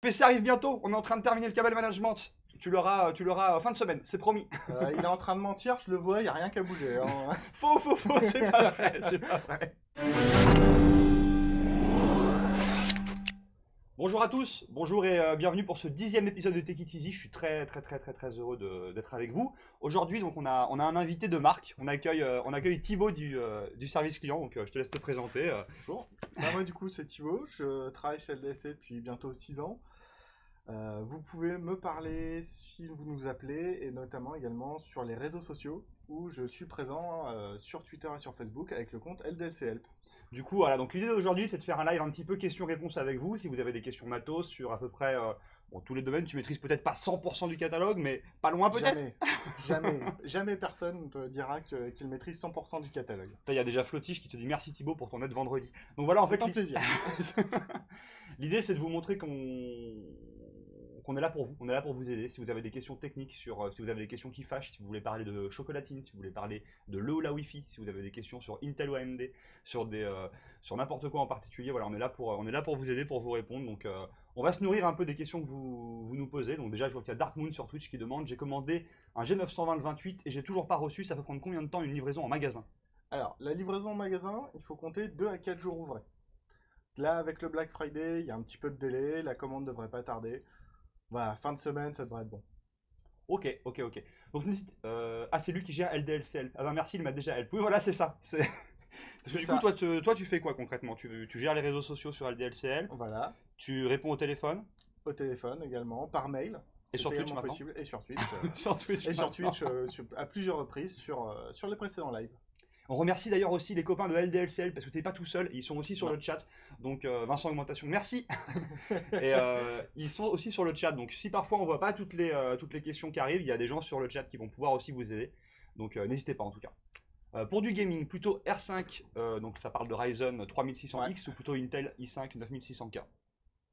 PC arrive bientôt, on est en train de terminer le câble management. Tu l'auras fin de semaine, c'est promis. Il est en train de mentir, je le vois, il n'y a rien qu'à bouger, hein. Faux, faux, faux, c'est pas vrai, c'est pas vrai. Bonjour à tous, bonjour et bienvenue pour ce 10e épisode de Take It Easy. Je suis très heureux d'être avec vous. Aujourd'hui, donc, on a un invité de marque. On accueille Thibaut du service client, donc je te laisse te présenter. Bonjour. Moi, du coup, c'est Thibaut, je travaille chez LDC depuis bientôt 6 ans. Vous pouvez me parler si vous nous appelez, et notamment également sur les réseaux sociaux, où je suis présent sur Twitter et sur Facebook avec le compte LDLC Help. Du coup, voilà, donc l'idée d'aujourd'hui, c'est de faire un live un petit peu questions-réponses avec vous. Si vous avez des questions matos sur à peu près tous les domaines, tu maîtrises peut-être pas 100% du catalogue, mais pas loin peut-être. Jamais personne ne te dira qu'il maîtrise 100% du catalogue. Il y a déjà Flotiche qui te dit merci Thibaut pour ton aide vendredi. Donc voilà, en C'est fait, un plaisir. l'idée, c'est de vous montrer qu'on est là pour vous. On est là pour vous aider. Si vous avez des questions techniques, si vous avez des questions qui fâchent, si vous voulez parler de chocolatine, si vous voulez parler de l'eau ou la Wi-Fi, si vous avez des questions sur Intel ou AMD, sur n'importe quoi en particulier, voilà, on est là pour vous aider, pour vous répondre. Donc, on va se nourrir un peu des questions que vous nous posez. Donc déjà, je vois qu'il y a Dark Moon sur Twitch qui demande: j'ai commandé un G920 28 et j'ai toujours pas reçu. Ça peut prendre combien de temps une livraison en magasin? Alors, la livraison en magasin, il faut compter 2 à 4 jours ouvrés. Là, avec le Black Friday, il y a un petit peu de délai, la commande devrait pas tarder. Voilà, fin de semaine, ça devrait être bon. Ok. Donc, c'est lui qui gère LDLCL. Ah bah merci, il m'a déjà help. Oui, voilà, c'est ça. Parce que C'est du coup, ça. toi, tu fais quoi concrètement? Tu gères les réseaux sociaux sur LDLCL, Voilà. tu réponds au téléphone, Au téléphone également, par mail. et C'est sur Twitch également maintenant. possible. Et sur Twitch. Sur Twitch Et sur maintenant. Twitch à plusieurs reprises sur les précédents lives. On remercie d'ailleurs aussi les copains de LDLCL parce que t'es pas tout seul, ils sont aussi sur Non. le chat. Donc Vincent Augmentation, merci. Et ils sont aussi sur le chat. Donc si parfois on voit pas toutes les questions qui arrivent, il y a des gens sur le chat qui vont pouvoir aussi vous aider. Donc n'hésitez pas en tout cas. Pour du gaming, plutôt R5, donc ça parle de Ryzen Ouais. 3600X ou plutôt Intel i5 9600K.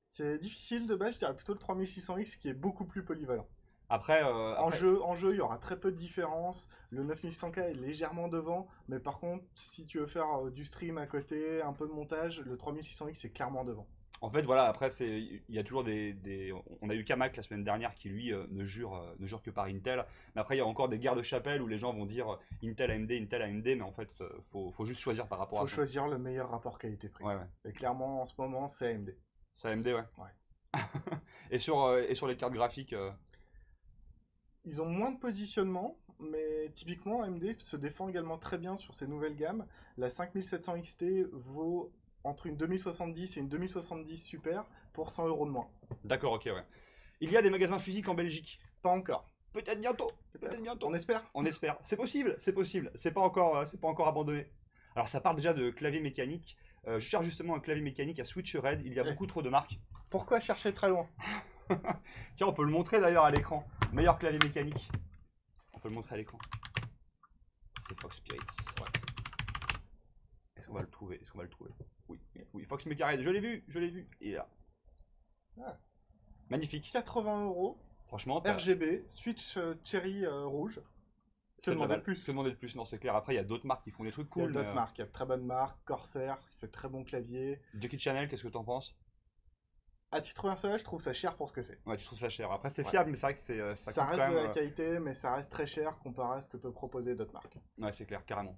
C'est difficile de base, je dirais plutôt le 3600X qui est beaucoup plus polyvalent. Après, En jeu, il y aura très peu de différence. Le 9100K est légèrement devant, mais par contre, si tu veux faire du stream à côté, un peu de montage, le 3600X est clairement devant. en fait, voilà, après, il y a toujours on a eu Kamak la semaine dernière qui, lui, ne jure que par Intel. Mais après, il y a encore des guerres de chapelle où les gens vont dire Intel AMD, Intel AMD, mais en fait, faut juste choisir par rapport à Faut ça. choisir le meilleur rapport qualité-prix. Ouais. Et clairement, en ce moment, c'est AMD. C'est AMD, ouais. Ouais. Et sur les cartes graphiques, Ils ont moins de positionnement, mais typiquement AMD se défend également très bien sur ses nouvelles gammes. La 5700 XT vaut entre une 2070 et une 2070 Super pour 100 euros de moins. d'accord, ok, ouais. Il y a des magasins physiques en Belgique. Pas encore. Peut-être bientôt, peut-être Peut-être. bientôt. On espère. On espère. C'est possible, c'est possible. C'est pas encore abandonné. Alors, ça parle déjà de clavier mécanique. Je cherche justement un clavier mécanique à Switch Red. Il y a Eh, beaucoup trop de marques. pourquoi chercher très loin? Tiens, on peut le montrer d'ailleurs à l'écran. Meilleur clavier mécanique. On peut le montrer à l'écran. C'est Fox Spirits. Ouais. Est-ce qu'on va le trouver? Oui. Oui, Fox Mecha, je l'ai vu. Il est là. Ah. Magnifique. 80 euros, Franchement, RGB, Switch Cherry rouge. Que c'est de la demander de balle. plus? Que demander de plus? Non, c'est clair. Après, il y a d'autres marques qui font des trucs Il y a cool. d'autres marques, il y a de très bonnes marques. Corsair qui fait de très bons claviers. Jackie Channel, qu'est-ce que t'en penses? À titre personnel, je trouve ça cher pour ce que c'est. Ouais, tu trouves ça cher. Après, c'est Ouais. fiable, mais c'est vrai que ça Ça coûte reste quand de même. la qualité, mais ça reste très cher comparé à ce que peut proposer d'autres marques. Ouais, c'est clair, carrément.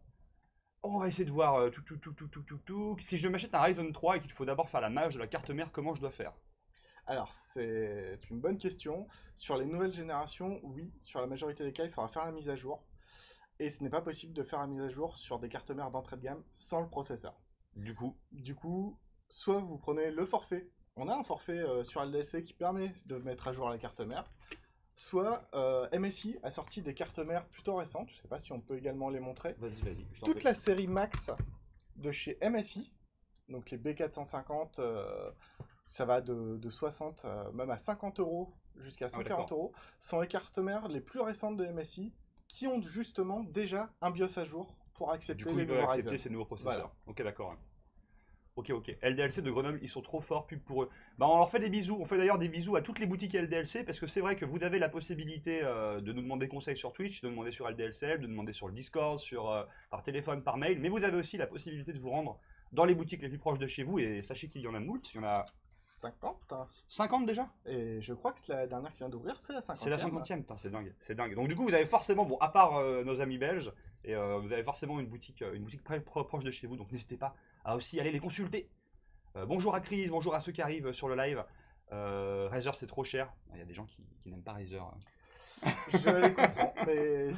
On va essayer de voir tout. Si je m'achète un Ryzen 3 et qu'il faut d'abord faire la mage de la carte mère, comment je dois faire? Alors, c'est une bonne question. Sur les nouvelles générations, oui, sur la majorité des cas, il faudra faire la mise à jour. Et ce n'est pas possible de faire la mise à jour sur des cartes mères d'entrée de gamme sans le processeur. Du coup, Du coup, soit vous prenez le forfait. On a un forfait sur LDLC qui permet de mettre à jour la carte mère. Soit MSI a sorti des cartes mères plutôt récentes. Je ne sais pas si on peut également les montrer. vas-y, je t'en Toute prie. la série Max de chez MSI, donc les B450, ça va de 60 même à 50 euros jusqu'à Ah ouais, 140 d'accord. euros, sont les cartes mères les plus récentes de MSI qui ont justement déjà un BIOS à jour pour Du accepter coup, les ils peuvent nouveaux accepter Ryzen. ces nouveaux Voilà. processeurs. Ok, d'accord. Ouais. Ok. LDLC de Grenoble, ils sont trop forts, pub pour eux. Bah, on leur fait des bisous. On fait d'ailleurs des bisous à toutes les boutiques LDLC parce que c'est vrai que vous avez la possibilité de nous demander conseils sur Twitch, de demander sur LDLC, de demander sur le Discord, par téléphone, par mail. Mais vous avez aussi la possibilité de vous rendre dans les boutiques les plus proches de chez vous. Et sachez qu'il y en a moult. Il y en a 50. 50 déjà? Et je crois que c'est la dernière qui vient d'ouvrir, c'est la 50e. C'est la 50e, putain, c'est dingue, c'est dingue. Donc du coup, vous avez forcément, bon, à part nos amis belges, et vous avez forcément une boutique proche de chez vous, donc n'hésitez pas à aussi aller les consulter. Bonjour à Chris, bonjour à ceux qui arrivent sur le live. Razer c'est trop cher. Il y a des gens qui n'aiment pas Razer. Je les comprends, mais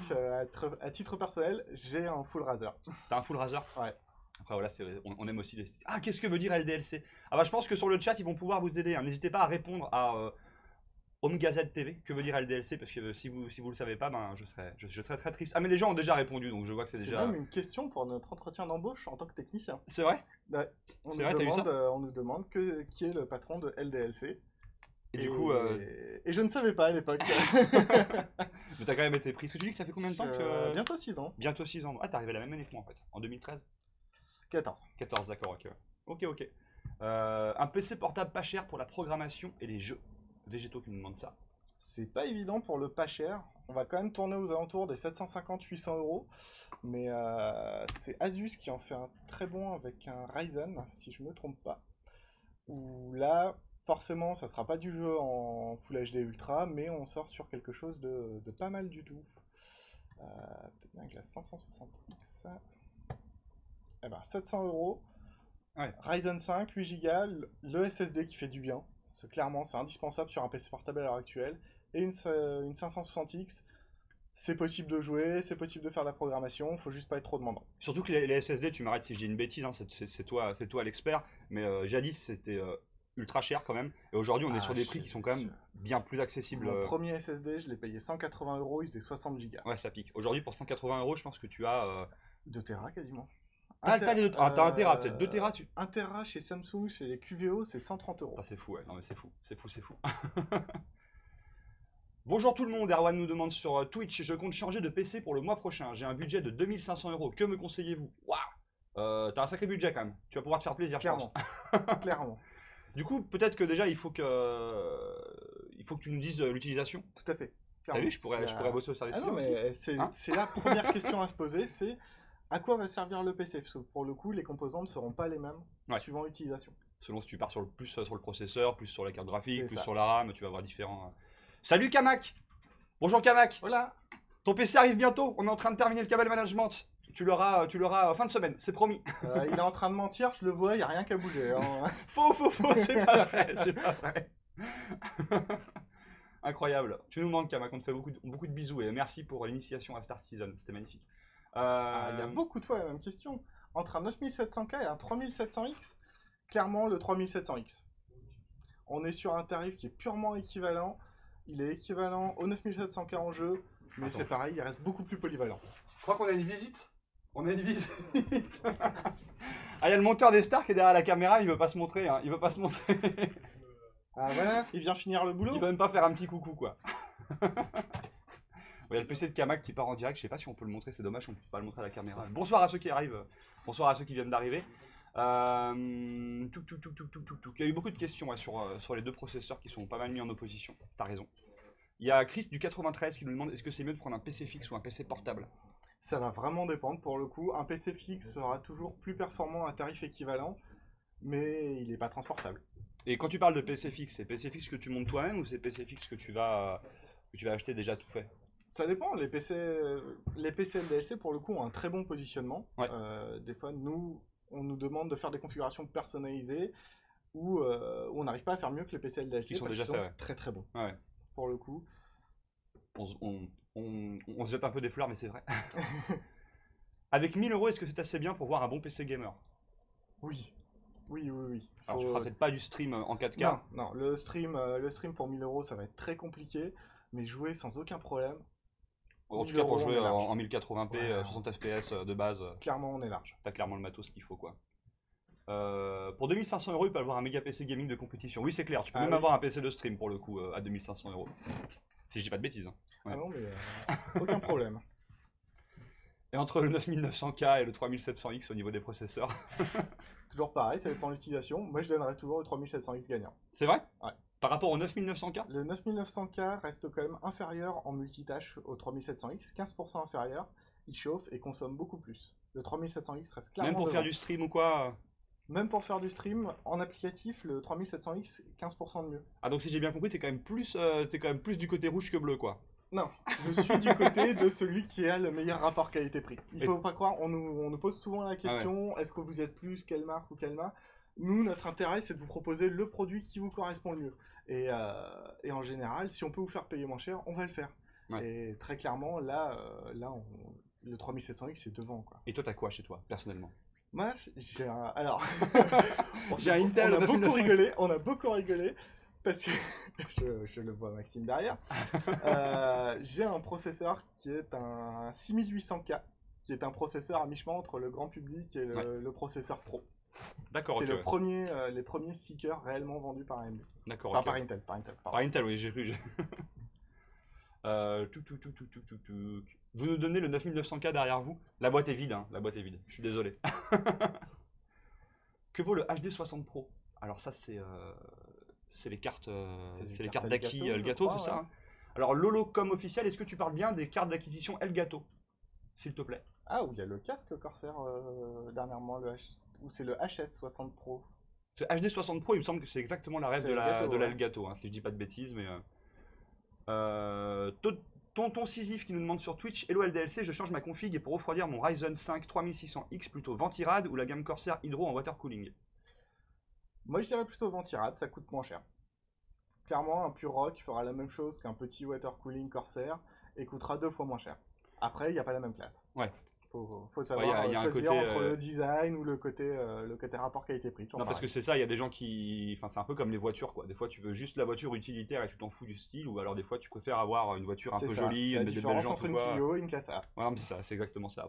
à titre personnel, j'ai un full Razer. T'as un full Razer? Ouais. Après voilà, on aime aussi les... Ah, qu'est-ce que veut dire LDLC? Ah bah je pense que sur le chat ils vont pouvoir vous aider, hein. N'hésitez pas à répondre à Home Gazette TV, que veut dire LDLC, parce que si vous le savez pas, ben je serais très triste. Ah mais les gens ont déjà répondu, donc je vois que c'est déjà... C'est même une question pour notre entretien d'embauche en tant que technicien. C'est vrai? Ouais. C'est vrai, t'as eu ça? On nous demande qui est le patron de LDLC. Et du coup... Et je ne savais pas à l'époque. Mais t'as quand même été pris. Est-ce que tu dis que ça fait combien de temps que... Bientôt 6 ans. Bientôt 6 ans. Ah, t'es arrivé la même année que moi en fait, en 2013? 14. 14, d'accord, ok. Ok. Un PC portable pas cher pour la programmation et les jeux. Végétaux qui nous demandent ça. C'est pas évident pour le pas cher. On va quand même tourner aux alentours des 750-800 euros. Mais c'est Asus qui en fait un très bon avec un Ryzen, si je me trompe pas. Où là, forcément, ça sera pas du jeu en Full HD Ultra, mais on sort sur quelque chose de pas mal du tout. Peut-être bien avec la 560X. Eh ben, 700 euros. Ouais. Ryzen 5, 8 Go, le SSD qui fait du bien. Clairement, c'est indispensable sur un PC portable à l'heure actuelle. Et une 560X, c'est possible de jouer, c'est possible de faire de la programmation, faut juste pas être trop demandant. Surtout que les SSD, tu m'arrêtes si je dis une bêtise, hein, c'est toi l'expert, mais jadis c'était ultra cher quand même. Et aujourd'hui, on est sur des prix qui sont quand même bien plus accessibles. Mon premier SSD, je l'ai payé 180 euros, il faisait 60 Go. Ouais, ça pique. Aujourd'hui, pour 180 euros, je pense que tu as... 2 Tera quasiment. T'as un Tera, peut-être 2 Tera. 1 Tera chez Samsung, chez les QVO, c'est 130 euros. Ah, c'est fou, ouais. Non, mais c'est fou. Bonjour tout le monde, Erwan nous demande sur Twitch, je compte changer de PC pour le mois prochain. J'ai un budget de 2500 euros. Que me conseillez-vous? Waouh, t'as un sacré budget quand même. Tu vas pouvoir te faire plaisir, Clairement. je pense. Clairement. Du coup, peut-être que déjà, il faut que tu nous dises l'utilisation. Tout à fait. T'as vu, je pourrais bosser au service client aussi. Mais c'est la première question à se poser, c'est à quoi va servir le PC? Parce que pour le coup, les composants ne seront pas les mêmes suivant l'utilisation. Selon si tu pars plus sur le processeur, plus sur la carte graphique, plus sur la RAM, tu vas avoir différents... Salut Kamak! Bonjour Kamak! Voilà! Ton PC arrive bientôt, on est en train de terminer le câble management. Tu l'auras fin de semaine, c'est promis. Il est en train de mentir, je le vois, il n'y a rien qu'à bouger. Hein. Faux, c'est pas vrai, c'est pas vrai. Incroyable. Tu nous manques Kamak, on te fait beaucoup de bisous et merci pour l'initiation à Star Citizen, c'était magnifique. Il y a beaucoup de fois la même question. Entre un 9700K et un 3700X, clairement le 3700X. On est sur un tarif qui est purement équivalent. Il est équivalent au 9700K en jeu, mais c'est pareil, il reste beaucoup plus polyvalent. Je crois qu'on a une visite. Ah, il y a le monteur des Stars qui est derrière la caméra, il veut pas se montrer. Hein. Il veut pas se montrer. Ah voilà, il vient finir le boulot. Il va même pas faire un petit coucou, quoi. Il y a le PC de Kamak qui part en direct, je sais pas si on peut le montrer, c'est dommage, on peut pas le montrer à la caméra. Bonsoir à ceux qui arrivent, bonsoir à ceux qui viennent d'arriver. Il y a eu beaucoup de questions sur les deux processeurs qui sont pas mal mis en opposition, t'as raison. Il y a Chris du 93 qui nous demande est-ce que c'est mieux de prendre un PC fixe ou un PC portable? Ça va vraiment dépendre pour le coup. Un PC fixe sera toujours plus performant à tarif équivalent, mais il n'est pas transportable. Et quand tu parles de PC fixe, c'est PC fixe que tu montes toi-même ou c'est PC fixe que tu vas acheter déjà tout fait? Ça dépend, les PC LDLC pour le coup ont un très bon positionnement. Ouais. Des fois, on nous demande de faire des configurations personnalisées où on n'arrive pas à faire mieux que les PC LDLC sont parce déjà qu'ils sont faits, très très bons. Ouais. Pour le coup. On se jette un peu des fleurs, mais c'est vrai. Avec 1000 euros, est-ce que c'est assez bien pour voir un bon PC gamer? Oui. Alors, tu feras peut-être pas du stream en 4K. Non, le stream pour 1000 euros, ça va être très compliqué, mais jouer sans aucun problème. En tout cas, pour jouer en 1080p, ouais, 60 fps de base. Clairement, on est large. T'as clairement le matos qu'il faut, quoi. Pour 2500 euros, il peut avoir un méga PC gaming de compétition. Oui, c'est clair, tu peux même avoir un PC de stream pour le coup à 2500 euros. Si je dis pas de bêtises. Hein. Ouais. Ah non, mais aucun problème. Et entre le 9900K et le 3700X au niveau des processeurs. Toujours pareil, ça dépend de l'utilisation. Moi, je donnerais toujours le 3700X gagnant. C'est vrai? Ouais. Par rapport au 9900K? Le 9900K reste quand même inférieur en multitâche au 3700X, 15% inférieur. Il chauffe et consomme beaucoup plus. Le 3700X reste clairement même pour devant. faire du stream ou quoi? Même pour faire du stream, en applicatif, le 3700X, 15% de mieux. Ah, donc si j'ai bien compris, t'es quand même plus du côté rouge que bleu, quoi. Non, je suis du côté de celui qui a le meilleur rapport qualité-prix. Il Et- faut pas croire, on nous pose souvent la Ah ouais. question, est-ce que vous êtes plus quelle marque ou quelle marque? Nous, notre intérêt, c'est de vous proposer le produit qui vous correspond le mieux. Et en général, si on peut vous faire payer moins cher, on va le faire. Ouais. Et très clairement, le 3700X, c'est devant, quoi. Et toi, t'as quoi chez toi, personnellement? Moi, alors, J'ai un Intel on a 9900. beaucoup rigolé, parce que je le vois Maxime derrière. J'ai un processeur qui est un 6800K, qui est un processeur à mi-chemin entre le grand public et Ouais. le processeur pro. D'accord, C'est ok. Ouais. les premiers seekers réellement vendus par AMD. D'accord, Enfin, ok. par Intel, pardon. Par Intel, oui, j'ai cru. Touc. Vous nous donnez le 9900K derrière vous. La boîte est vide, hein. La boîte est vide. Je suis désolé. Que vaut le HD 60 Pro? Alors ça, c'est les cartes, c'est les cartes d'acquis Elgato, je Elgato, crois, c'est ça, ouais. hein. Alors Lolocom officiel, est-ce que tu parles bien des cartes d'acquisition Elgato, s'il te plaît? Ah, où il y a le casque Corsair dernièrement, ou c'est le HS 60 Pro. Ce HD 60 Pro, il me semble que c'est exactement la rêve C'est de Elgato, de ouais. l'Elgato, hein, si je dis pas de bêtises, mais Tonton Sisyphe qui nous demande sur Twitch: Hello LDLC, je change ma config et pour refroidir mon Ryzen 5 3600X, plutôt Ventirad ou la gamme Corsair Hydro en water cooling? Moi, je dirais plutôt Ventirad, ça coûte moins cher. Clairement, un pur rock fera la même chose qu'un petit water cooling Corsair et coûtera 2 fois moins cher. Après, il n'y a pas la même classe. Ouais. Faut Ouais, savoir y a un choisir côté, entre le design ou le côté rapport qualité-prix. Toujours non, parce que pareil. c'est ça, il y a des gens qui. Enfin, c'est un peu comme les voitures, quoi. Des fois, tu veux juste la voiture utilitaire et tu t'en fous du style, ou alors des fois, tu préfères avoir une voiture un C'est peu ça. jolie, C'est la des belles différence jantes entre ou une quoi. Clio et une classe A. Ouais, non, mais c'est ça, c'est exactement ça.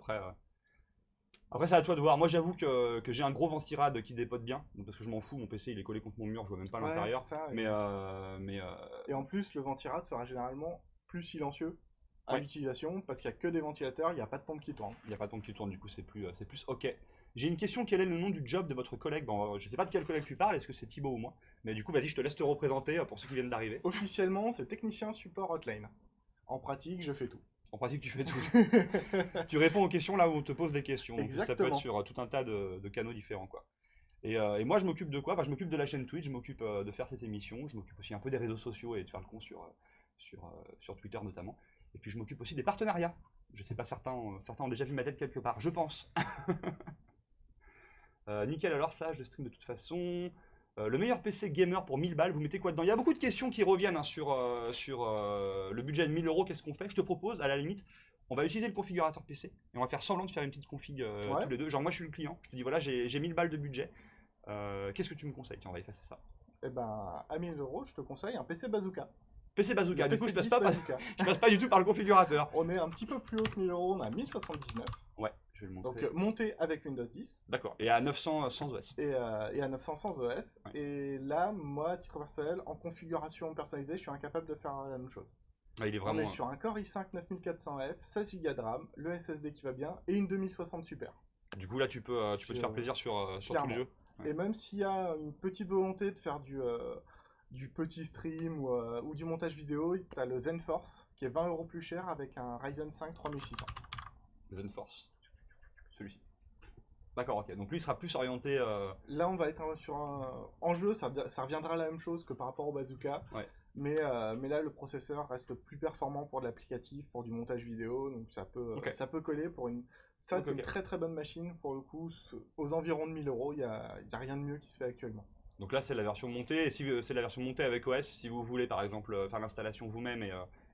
Après, c'est à toi de voir. Moi, j'avoue que j'ai un gros Ventirad qui dépote bien, donc parce que je m'en fous, mon PC il est collé contre mon mur, je vois même pas Ouais, l'intérieur. c'est ça. Mais Et en plus, le Ventirad sera généralement plus silencieux à ouais, l'utilisation parce qu'il n'y a que des ventilateurs, il n'y a pas de pompe qui tourne. il n'y a pas de temps qui tourne, du coup, c'est plus ok. J'ai une question: quel est le nom du job de votre collègue? Bon, je sais pas de quel collègue tu parles, est-ce que c'est Thibaut ou moi? Mais du coup, vas-y, je te laisse te représenter pour ceux qui viennent d'arriver. Officiellement, c'est technicien support hotline. En pratique, je fais tout. En pratique, tu fais tout. Tu réponds aux questions là où on te pose des questions. Donc ça peut être Exactement. sur tout un tas de canaux différents, quoi. Et moi, je m'occupe de quoi? Bah, je m'occupe de la chaîne Twitch, je m'occupe de faire cette émission, je m'occupe aussi un peu des réseaux sociaux et de faire le con sur Twitter notamment. Et puis je m'occupe aussi des partenariats. Je sais pas, certains ont déjà vu ma tête quelque part, je pense. Nickel, alors ça, je stream de toute façon. Le meilleur PC gamer pour 1000 balles, vous mettez quoi dedans? Il y a beaucoup de questions qui reviennent, hein, sur le budget de 1000 euros. Qu'est-ce qu'on fait? Je te propose, à la limite, on va utiliser le configurateur PC et on va faire semblant de faire une petite config Ouais. tous les deux. Genre, moi je suis le client, je te dis voilà, j'ai 1000 balles de budget. Qu'est-ce que tu me conseilles? Tiens, on va effacer ça. Et ben, à 1000 euros, je te conseille un PC Bazooka. PC Bazooka, Le du coup, PC 10 Bazooka. je passe pas du tout par le configurateur. On est un petit peu plus haut que 1000 euros, on a 1079. Ouais, je vais le montrer. Donc monté avec Windows 10 D'accord, et à 900 sans OS. et à 900 sans OS. Ouais. Et là, moi, à titre personnel, en configuration personnalisée, je suis incapable de faire la même chose. Ah, il est On vraiment. est sur un Core i5 9400F, 16 Go de RAM, le SSD qui va bien et une 2060 Super. Du coup, là, tu peux te faire plaisir sur tout le Clairement. jeu. Ouais. Et même s'il y a une petite volonté de faire du petit stream ou du montage vidéo, tu as le ZenForce qui est 20 euros plus cher avec un Ryzen 5 3600. ZenForce. Celui-ci. D'accord, ok. Donc lui, il sera plus orienté. Là, on va être sur un. En jeu, ça reviendra à la même chose que par rapport au bazooka. Ouais. Mais là, le processeur reste plus performant pour de l'applicatif, pour du montage vidéo. Donc Ok. ça peut coller pour une. Ça, Ok, c'est une ok. très très bonne machine. Pour le coup, aux environs de 1000 euros, il y a rien de mieux qui se fait actuellement. Donc là, c'est la version montée. Et si c'est la version montée avec OS, si vous voulez par exemple faire l'installation vous-même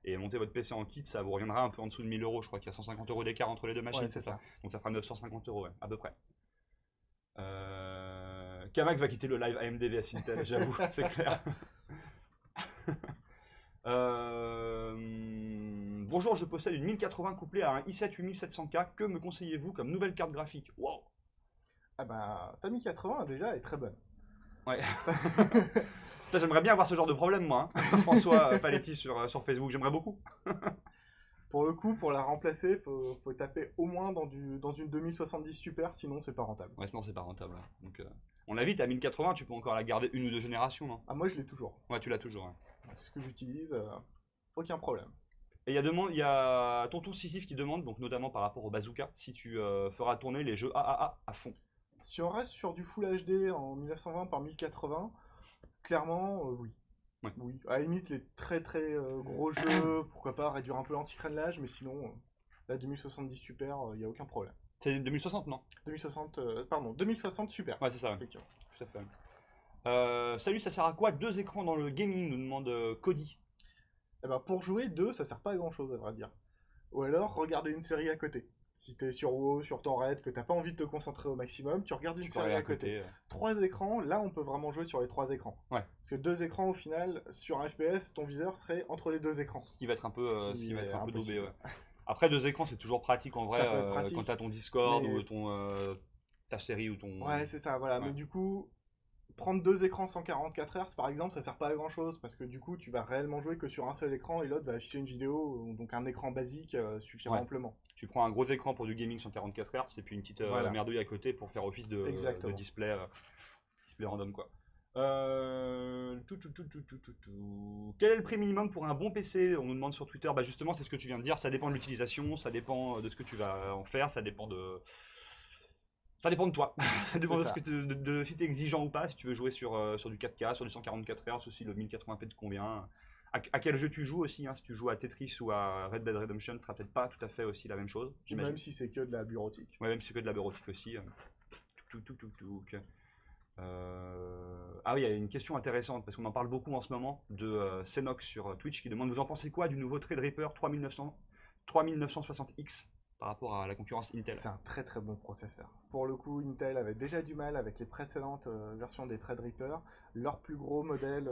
et monter votre PC en kit, ça vous reviendra un peu en dessous de 1000 euros. Je crois qu'il y a 150 euros d'écart entre les deux machines, Ouais, c'est c'est ça. ça. Donc ça fera 950 euros, ouais, à peu près. Kamak va quitter le live AMD vs Intel, j'avoue, c'est clair. Bonjour, je possède une 1080 couplée à un i7 8700K. Que me conseillez-vous comme nouvelle carte graphique? Wow. Ah bah, ta 1080 déjà est très bonne. Ouais. Putain, j'aimerais bien avoir ce genre de problème, moi, hein. François Faletti sur Facebook, j'aimerais beaucoup. Pour le coup, pour la remplacer, faut taper au moins dans une 2070 Super, sinon c'est pas rentable. Ouais, sinon c'est pas rentable, hein. Donc, on l'a vite, à 1080, tu peux encore la garder une ou deux générations, non? Ah, moi je l'ai toujours. Ouais, tu l'as toujours, hein. C'est ce que j'utilise, aucun problème. Et il y a Tonton Sisyphe qui demande, donc notamment par rapport au bazooka, si tu feras tourner les jeux AAA à fond. Si on reste sur du Full HD en 1920 par 1080, clairement, oui. Ouais. Oui. À la limite, les très très gros jeux, pourquoi pas réduire un peu l'anti-crénelage, mais sinon, la 2070 Super, il n'y a aucun problème. C'est 2060, non? 2060, pardon, 2060 Super, Ouais, c'est ça, ouais. effectivement. Tout à fait. Salut, ça sert à quoi deux écrans dans le gaming, nous demande Cody. Eh ben, pour jouer, deux, ça sert pas à grand chose, à vrai dire. Ou alors, regarder une série à côté. Si t'es sur WoW, sur ton raid, que t'as pas envie de te concentrer au maximum, tu regardes une Tu peux série regarder à côté. à côté. Trois écrans, là on peut vraiment jouer sur les trois écrans. Ouais. Parce que deux écrans au final, sur un FPS, ton viseur serait entre les deux écrans. Ce qui va être un peu, Ce qui va être est un peu daubé, impossible. ouais. Après, deux écrans, c'est toujours pratique en vrai. Ça peut être pratique, quand t'as ton Discord mais- ou ta série ou ton. Ouais, c'est ça, voilà. Ouais. Mais du coup, prendre deux écrans 144 Hz par exemple, ça sert pas à grand chose. Parce que du coup, tu vas réellement jouer que sur un seul écran et l'autre va afficher une vidéo. Donc un écran basique suffira Ouais. amplement. Tu prends un gros écran pour du gaming 144 Hz et puis une petite Voilà. merdouille à côté pour faire office de Exactement. display, display random quoi. Quel est le prix minimum pour un bon PC? On nous demande sur Twitter. Bah justement, c'est ce que tu viens de dire. Ça dépend de l'utilisation, ça dépend de ce que tu vas en faire, ça dépend de. Ça dépend de toi. Ça dépend C'est de, ça. ce que de si tu es exigeant ou pas. Si tu veux jouer sur du 4K, sur du 144 Hz, aussi le 1080p te convient. À quel jeu tu joues aussi, hein, si tu joues à Tetris ou à Red Dead Redemption, ce sera peut-être pas tout à fait aussi la même chose, j'imagine. Même si c'est que de la bureautique. Ouais, même si c'est que de la bureautique aussi. Ah oui, il y a une question intéressante, parce qu'on en parle beaucoup en ce moment, de Senox sur Twitch, qui demande: vous en pensez quoi du nouveau Threadripper 3960X par rapport à la concurrence Intel? C'est un très très bon processeur. Pour le coup, Intel avait déjà du mal avec les précédentes versions des Threadripper. Leur plus gros modèle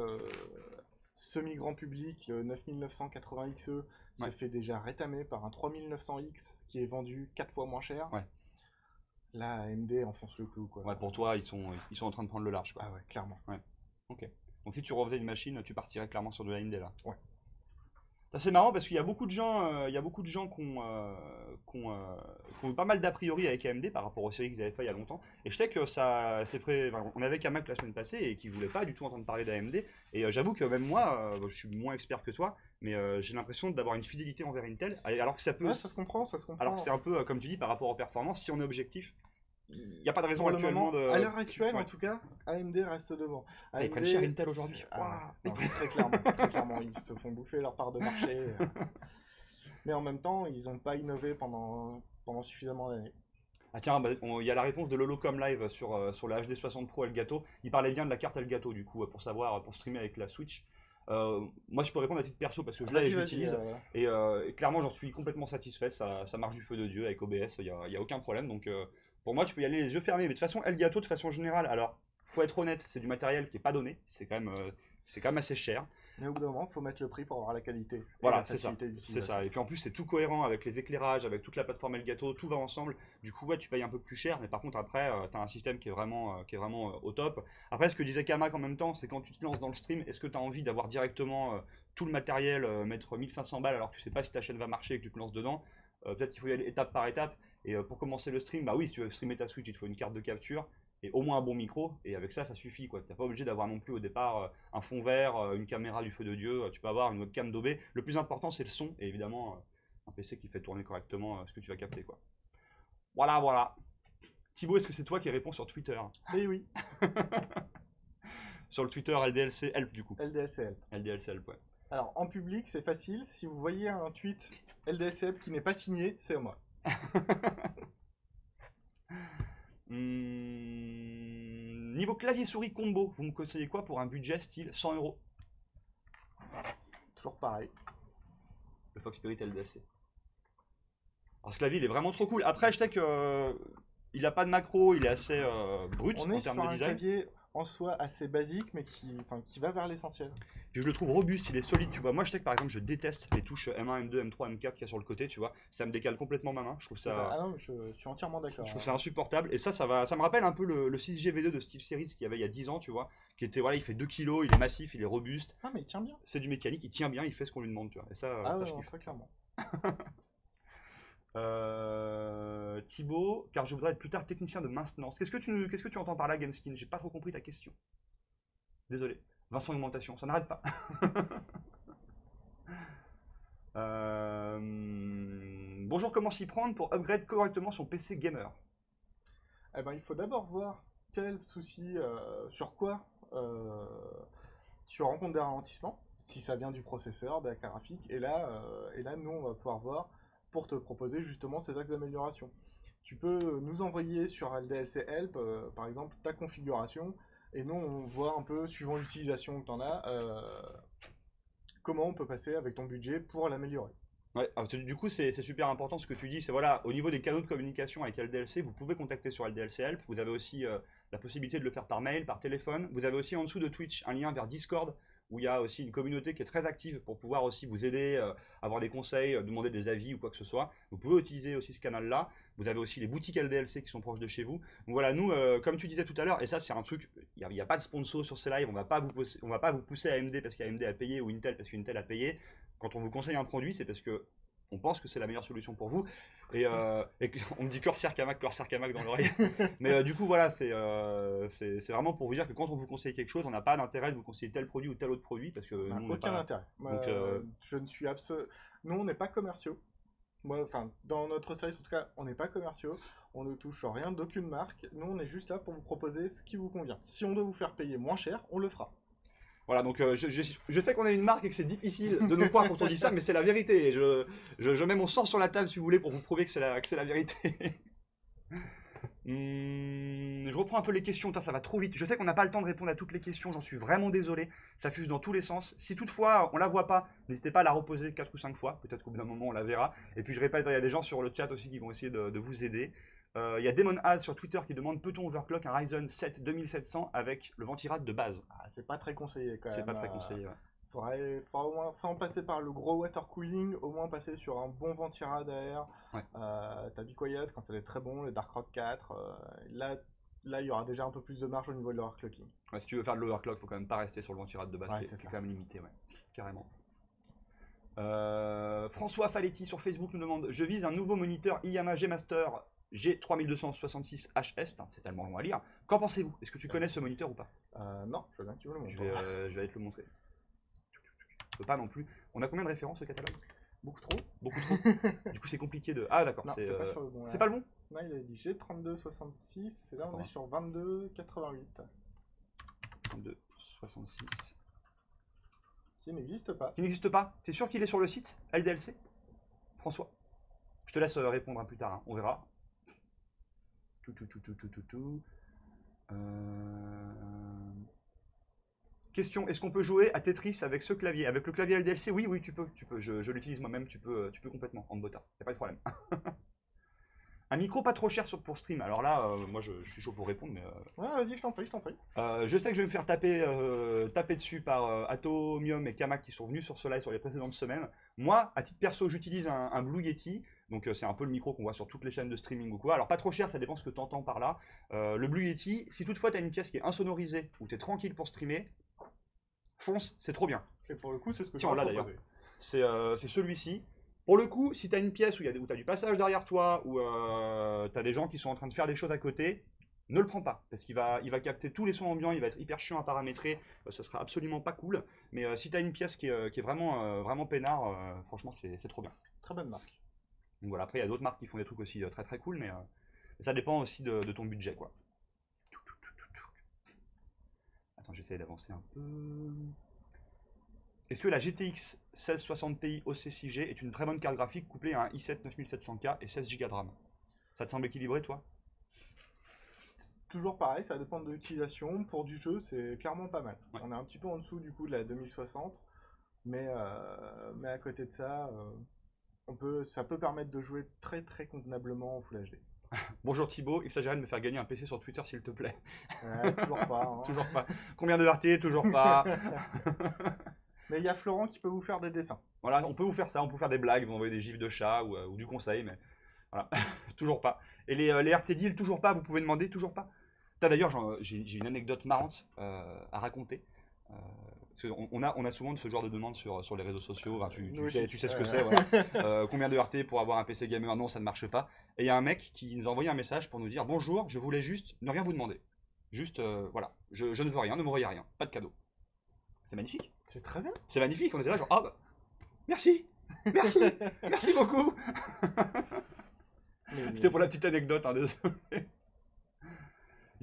semi-grand public, le 9980XE, se Ouais. fait déjà rétamer par un 3900X qui est vendu 4 fois moins cher. Ouais. Là, AMD enfonce le clou, quoi. Ouais, pour toi, ils sont en train de prendre le large, quoi. Ah ouais, clairement. Ok. Donc si tu refaisais une machine, tu partirais clairement sur de la AMD là. Ouais. Ça c'est marrant parce qu'il y a beaucoup de gens, qui ont eu pas mal d'a priori avec AMD par rapport aux séries qu'ils avaient fait il y a longtemps. Et je sais que on avait Kamak la semaine passée et qui voulait pas du tout entendre parler d'AMD. Et j'avoue que même moi, je suis moins expert que toi, mais j'ai l'impression d'avoir une fidélité envers Intel. Alors que ça peut, Ouais, ça se comprend, ça se comprend. alors que c'est un peu comme tu dis par rapport aux performances. Si on est objectif, il n'y a pas de raison Pour le actuellement moment, de. à l'heure actuelle, Ouais. en tout cas, AMD reste devant. Ils prennent cher Intel aujourd'hui. Ah, Waouh. non, très clairement, très clairement, ils se font bouffer leur part de marché. Mais en même temps, ils n'ont pas innové pendant suffisamment d'années. Ah tiens, bah, il y a la réponse de Lolocom Live sur la HD60 Pro Elgato. Il parlait bien de la carte Elgato du coup, pour streamer avec la Switch. Moi je peux répondre à titre perso parce que je l'ai et je Vas-y, l'utilise. Et clairement j'en suis complètement satisfait, ça marche du feu de Dieu avec OBS, il y a aucun problème. Donc pour moi tu peux y aller les yeux fermés. Mais de toute façon Elgato de façon générale, alors faut être honnête, c'est du matériel qui est pas donné, c'est quand même assez cher. Mais au bout d'un moment, il faut mettre le prix pour avoir la qualité. Et Voilà, la c'est ça. facilité C'est d'utilisation. ça. Et puis en plus, c'est tout cohérent avec les éclairages, avec toute la plateforme Elgato, tout va ensemble. Du coup, ouais, tu payes un peu plus cher, mais par contre, après, tu as un système qui est vraiment au top. Après, ce que disait Kamak en même temps, c'est quand tu te lances dans le stream, est-ce que tu as envie d'avoir directement tout le matériel, mettre 1500 balles alors que tu sais pas si ta chaîne va marcher et que tu te lances dedans? Peut-être qu'il faut y aller étape par étape. Et pour commencer le stream, bah oui, si tu veux streamer ta Switch, il te faut une carte de capture et au moins un bon micro, et avec ça, ça suffit quoi. T'es pas obligé d'avoir non plus au départ un fond vert, une caméra du feu de Dieu, tu peux avoir une webcam d'OB. Le plus important, c'est le son, et évidemment, un PC qui fait tourner correctement ce que tu vas capter quoi. Voilà, voilà. Thibaut, est-ce que c'est toi qui réponds sur Twitter? Mais oui, Sur le Twitter LDLC Help du coup. LDLCL. LDLC Help, ouais. Alors, en public, c'est facile. Si vous voyez un tweet LDLCL qui n'est pas signé, c'est moi. Niveau clavier souris combo, vous me conseillez quoi pour un budget style 100 euros? Toujours pareil. Le Fox Spirit LDLC. Alors ce clavier il est vraiment trop cool. Après je sais que il a pas de macro, il est assez brut On en est sur termes de un design. clavier en soi assez basique, mais qui va vers l'essentiel. Puis je le trouve robuste, il est solide, tu vois. Moi je sais que par exemple je déteste les touches M1, M2, M3, M4 qu'il y a sur le côté, tu vois. Ça me décale complètement ma main. Je trouve C'est ça. ça, Ah non, mais je suis entièrement d'accord. je trouve ça insupportable. Et ça me rappelle un peu le 6GV2 de Steve Series qu'il y avait il y a 10 ans, tu vois. Qui était, voilà, il fait 2 kilos, il est massif, il est robuste. Ah, mais il tient bien. C'est du mécanique, il tient bien, il fait ce qu'on lui demande, tu vois. Et ça, Ah ça ouais, je non, kiffe. très clairement. Thibaut, car je voudrais être plus tard technicien de maintenance. Qu'est-ce que tu entends par là, Gameskin? J'ai pas trop compris ta question. Désolé. Vincent Augmentation, ça n'arrête pas. Bonjour, comment s'y prendre pour upgrade correctement son PC gamer? Eh ben, il faut d'abord voir quel souci, sur quoi tu rencontres des ralentissements, si ça vient du processeur, de la carte graphique, et là, nous, on va pouvoir voir pour te proposer justement ces axes d'amélioration. Tu peux nous envoyer sur LDLC Help, par exemple, ta configuration, et nous, on voit un peu, suivant l'utilisation que tu en as, comment on peut passer avec ton budget pour l'améliorer. Ouais, alors, du coup, c'est super important ce que tu dis. C'est voilà, au niveau des canaux de communication avec LDLC, vous pouvez contacter sur LDLC Help. Vous avez aussi la possibilité de le faire par mail, par téléphone. Vous avez aussi en dessous de Twitch un lien vers Discord où il y a aussi une communauté qui est très active pour pouvoir aussi vous aider, avoir des conseils, demander des avis ou quoi que ce soit. Vous pouvez utiliser aussi ce canal-là. Vous avez aussi les boutiques LDLC qui sont proches de chez vous. Donc voilà, nous, comme tu disais tout à l'heure, et ça c'est un truc, il n'y a, pas de sponsor sur ces lives, on va pas vous pousser à AMD parce qu'AMD a payé ou Intel parce qu'Intel a payé. Quand on vous conseille un produit, c'est parce que on pense que c'est la meilleure solution pour vous. Et on me dit Corsair Kamak dans l'oreille. Mais du coup, voilà, c'est vraiment pour vous dire que quand on vous conseille quelque chose, on n'a pas d'intérêt de vous conseiller tel produit ou tel autre produit parce que On n'a nous, on n'a aucun pas. intérêt. Donc, Je ne suis absolument. Nous, on n'est pas commerciaux. Moi, enfin, dans notre service, en tout cas, on n'est pas commerciaux. On ne touche rien d'aucune marque. Nous, on est juste là pour vous proposer ce qui vous convient. Si on doit vous faire payer moins cher, on le fera. Voilà, donc je sais qu'on est une marque et que c'est difficile de nous croire quand on dit ça, mais c'est la vérité. Et je mets mon sang sur la table si vous voulez pour vous prouver que c'est la vérité. Je reprends un peu les questions, ça va trop vite. Je sais qu'on n'a pas le temps de répondre à toutes les questions, j'en suis vraiment désolé. Ça fuse dans tous les sens. Si toutefois on la voit pas, n'hésitez pas à la reposer 4 ou 5 fois. Peut-être qu'au bout d'un moment on la verra. Et puis je répète, il y a des gens sur le chat aussi qui vont essayer de vous aider. Il y a Demon Az sur Twitter qui demande peut-on overclock un Ryzen 7 2700 avec le ventirad de base. Ah, c'est pas très conseillé quand même. C'est pas très conseillé. Ouais. Faudrait au moins, sans passer par le gros water cooling, au moins passer sur un bon ventirad à air. Ouais. T'as Be Quiet quand elle est très bon, le Dark Rock 4. Là, il y aura déjà un peu plus de marge au niveau de l'overclocking. Ouais, si tu veux faire de l'overclock, faut quand même pas rester sur le ventirad de base, Ouais, qui c'est est ça. quand même limité, ouais. Carrément. François Faletti sur Facebook nous demande je vise un nouveau moniteur Yamaha G-Master G3266HS. Putain, c'est tellement long à lire. Qu'en pensez-vous? Est-ce que tu connais ce moniteur ou pas? Non, je veux bien que tu me le montres. Je vais te le montrer. Je peux pas non plus. On a combien de références au catalogue? Beaucoup trop. Beaucoup trop. Du coup, c'est compliqué de. Ah, d'accord. Non, C'est t'es pas sur le bon. c'est pas le bon? Non, il a dit G3266, et là on Attends. est sur 2288, 3266. qui n'existe pas. Qui n'existe pas? T'es sûr qu'il est sur le site LDLC? François? Je te laisse répondre un plus tard, hein. On verra. Question, est-ce qu'on peut jouer à Tetris avec ce clavier? Avec le clavier LDLC? Oui, oui, tu peux. Je l'utilise moi-même, tu peux complètement, en bota. Y a pas de problème. Un micro pas trop cher pour stream. Alors là, moi je suis chaud pour répondre, mais Ouais, vas-y, je t'en prie, je t'en prie. je sais que je vais me faire taper dessus par Atomium et Kamak qui sont venus sur ce live sur les précédentes semaines. Moi, à titre perso, j'utilise un Blue Yeti. Donc c'est un peu le micro qu'on voit sur toutes les chaînes de streaming ou quoi. Alors pas trop cher, ça dépend ce que tu entends par là. Le Blue Yeti, si toutefois tu as une pièce qui est insonorisée ou tu es tranquille pour streamer, fonce, c'est trop bien. Et pour le coup, c'est ce que Tiens, je on l'a vais proposer. C'est celui-ci. Pour le coup, si tu as une pièce où tu as du passage derrière toi, ou tu as des gens qui sont en train de faire des choses à côté, ne le prends pas, parce qu'il va capter tous les sons ambiants, il va être hyper chiant à paramétrer, ça sera absolument pas cool. Mais si tu as une pièce qui est vraiment peinard, franchement, c'est trop bien. Très bonne marque. Donc voilà, après, il y a d'autres marques qui font des trucs aussi très très cool, mais ça dépend aussi de ton budget, quoi. Attends, j'essaie d'avancer un peu. Est-ce que la GTX 1660 Ti OC6G est une très bonne carte graphique couplée à un i7 9700K et 16 Go de RAM? Ça te semble équilibré, toi? Toujours pareil, ça dépend de l'utilisation. Pour du jeu, c'est clairement pas mal. Ouais. On est un petit peu en dessous du coup de la 2060, mais à côté de ça, ça peut permettre de jouer très très convenablement en Full HD. Bonjour Thibaut, il s'agirait de me faire gagner un PC sur Twitter s'il te plaît. Toujours pas. Hein. Toujours pas. Combien de RT? Toujours pas. Mais il y a Florent qui peut vous faire des dessins. Voilà, on peut vous faire ça, on peut faire des blagues, vous envoyer des gifs de chat ou du conseil, mais voilà, toujours pas. Et les RT deals, toujours pas, vous pouvez demander, toujours pas. D'ailleurs, j'ai une anecdote marrante à raconter. Parce on a souvent ce genre de demandes sur les réseaux sociaux. Enfin, tu sais ce que c'est. Voilà. Combien de RT pour avoir un PC gamer? Non, ça ne marche pas. Et il y a un mec qui nous a envoyé un message pour nous dire bonjour, je voulais juste ne rien vous demander. Juste, voilà, je ne veux rien, ne m'envoyez rien, pas de cadeau. C'est magnifique. C'est très bien. C'est magnifique. On était là, genre, ah bah, merci, merci, merci beaucoup. C'était pour la petite anecdote, hein, désolé.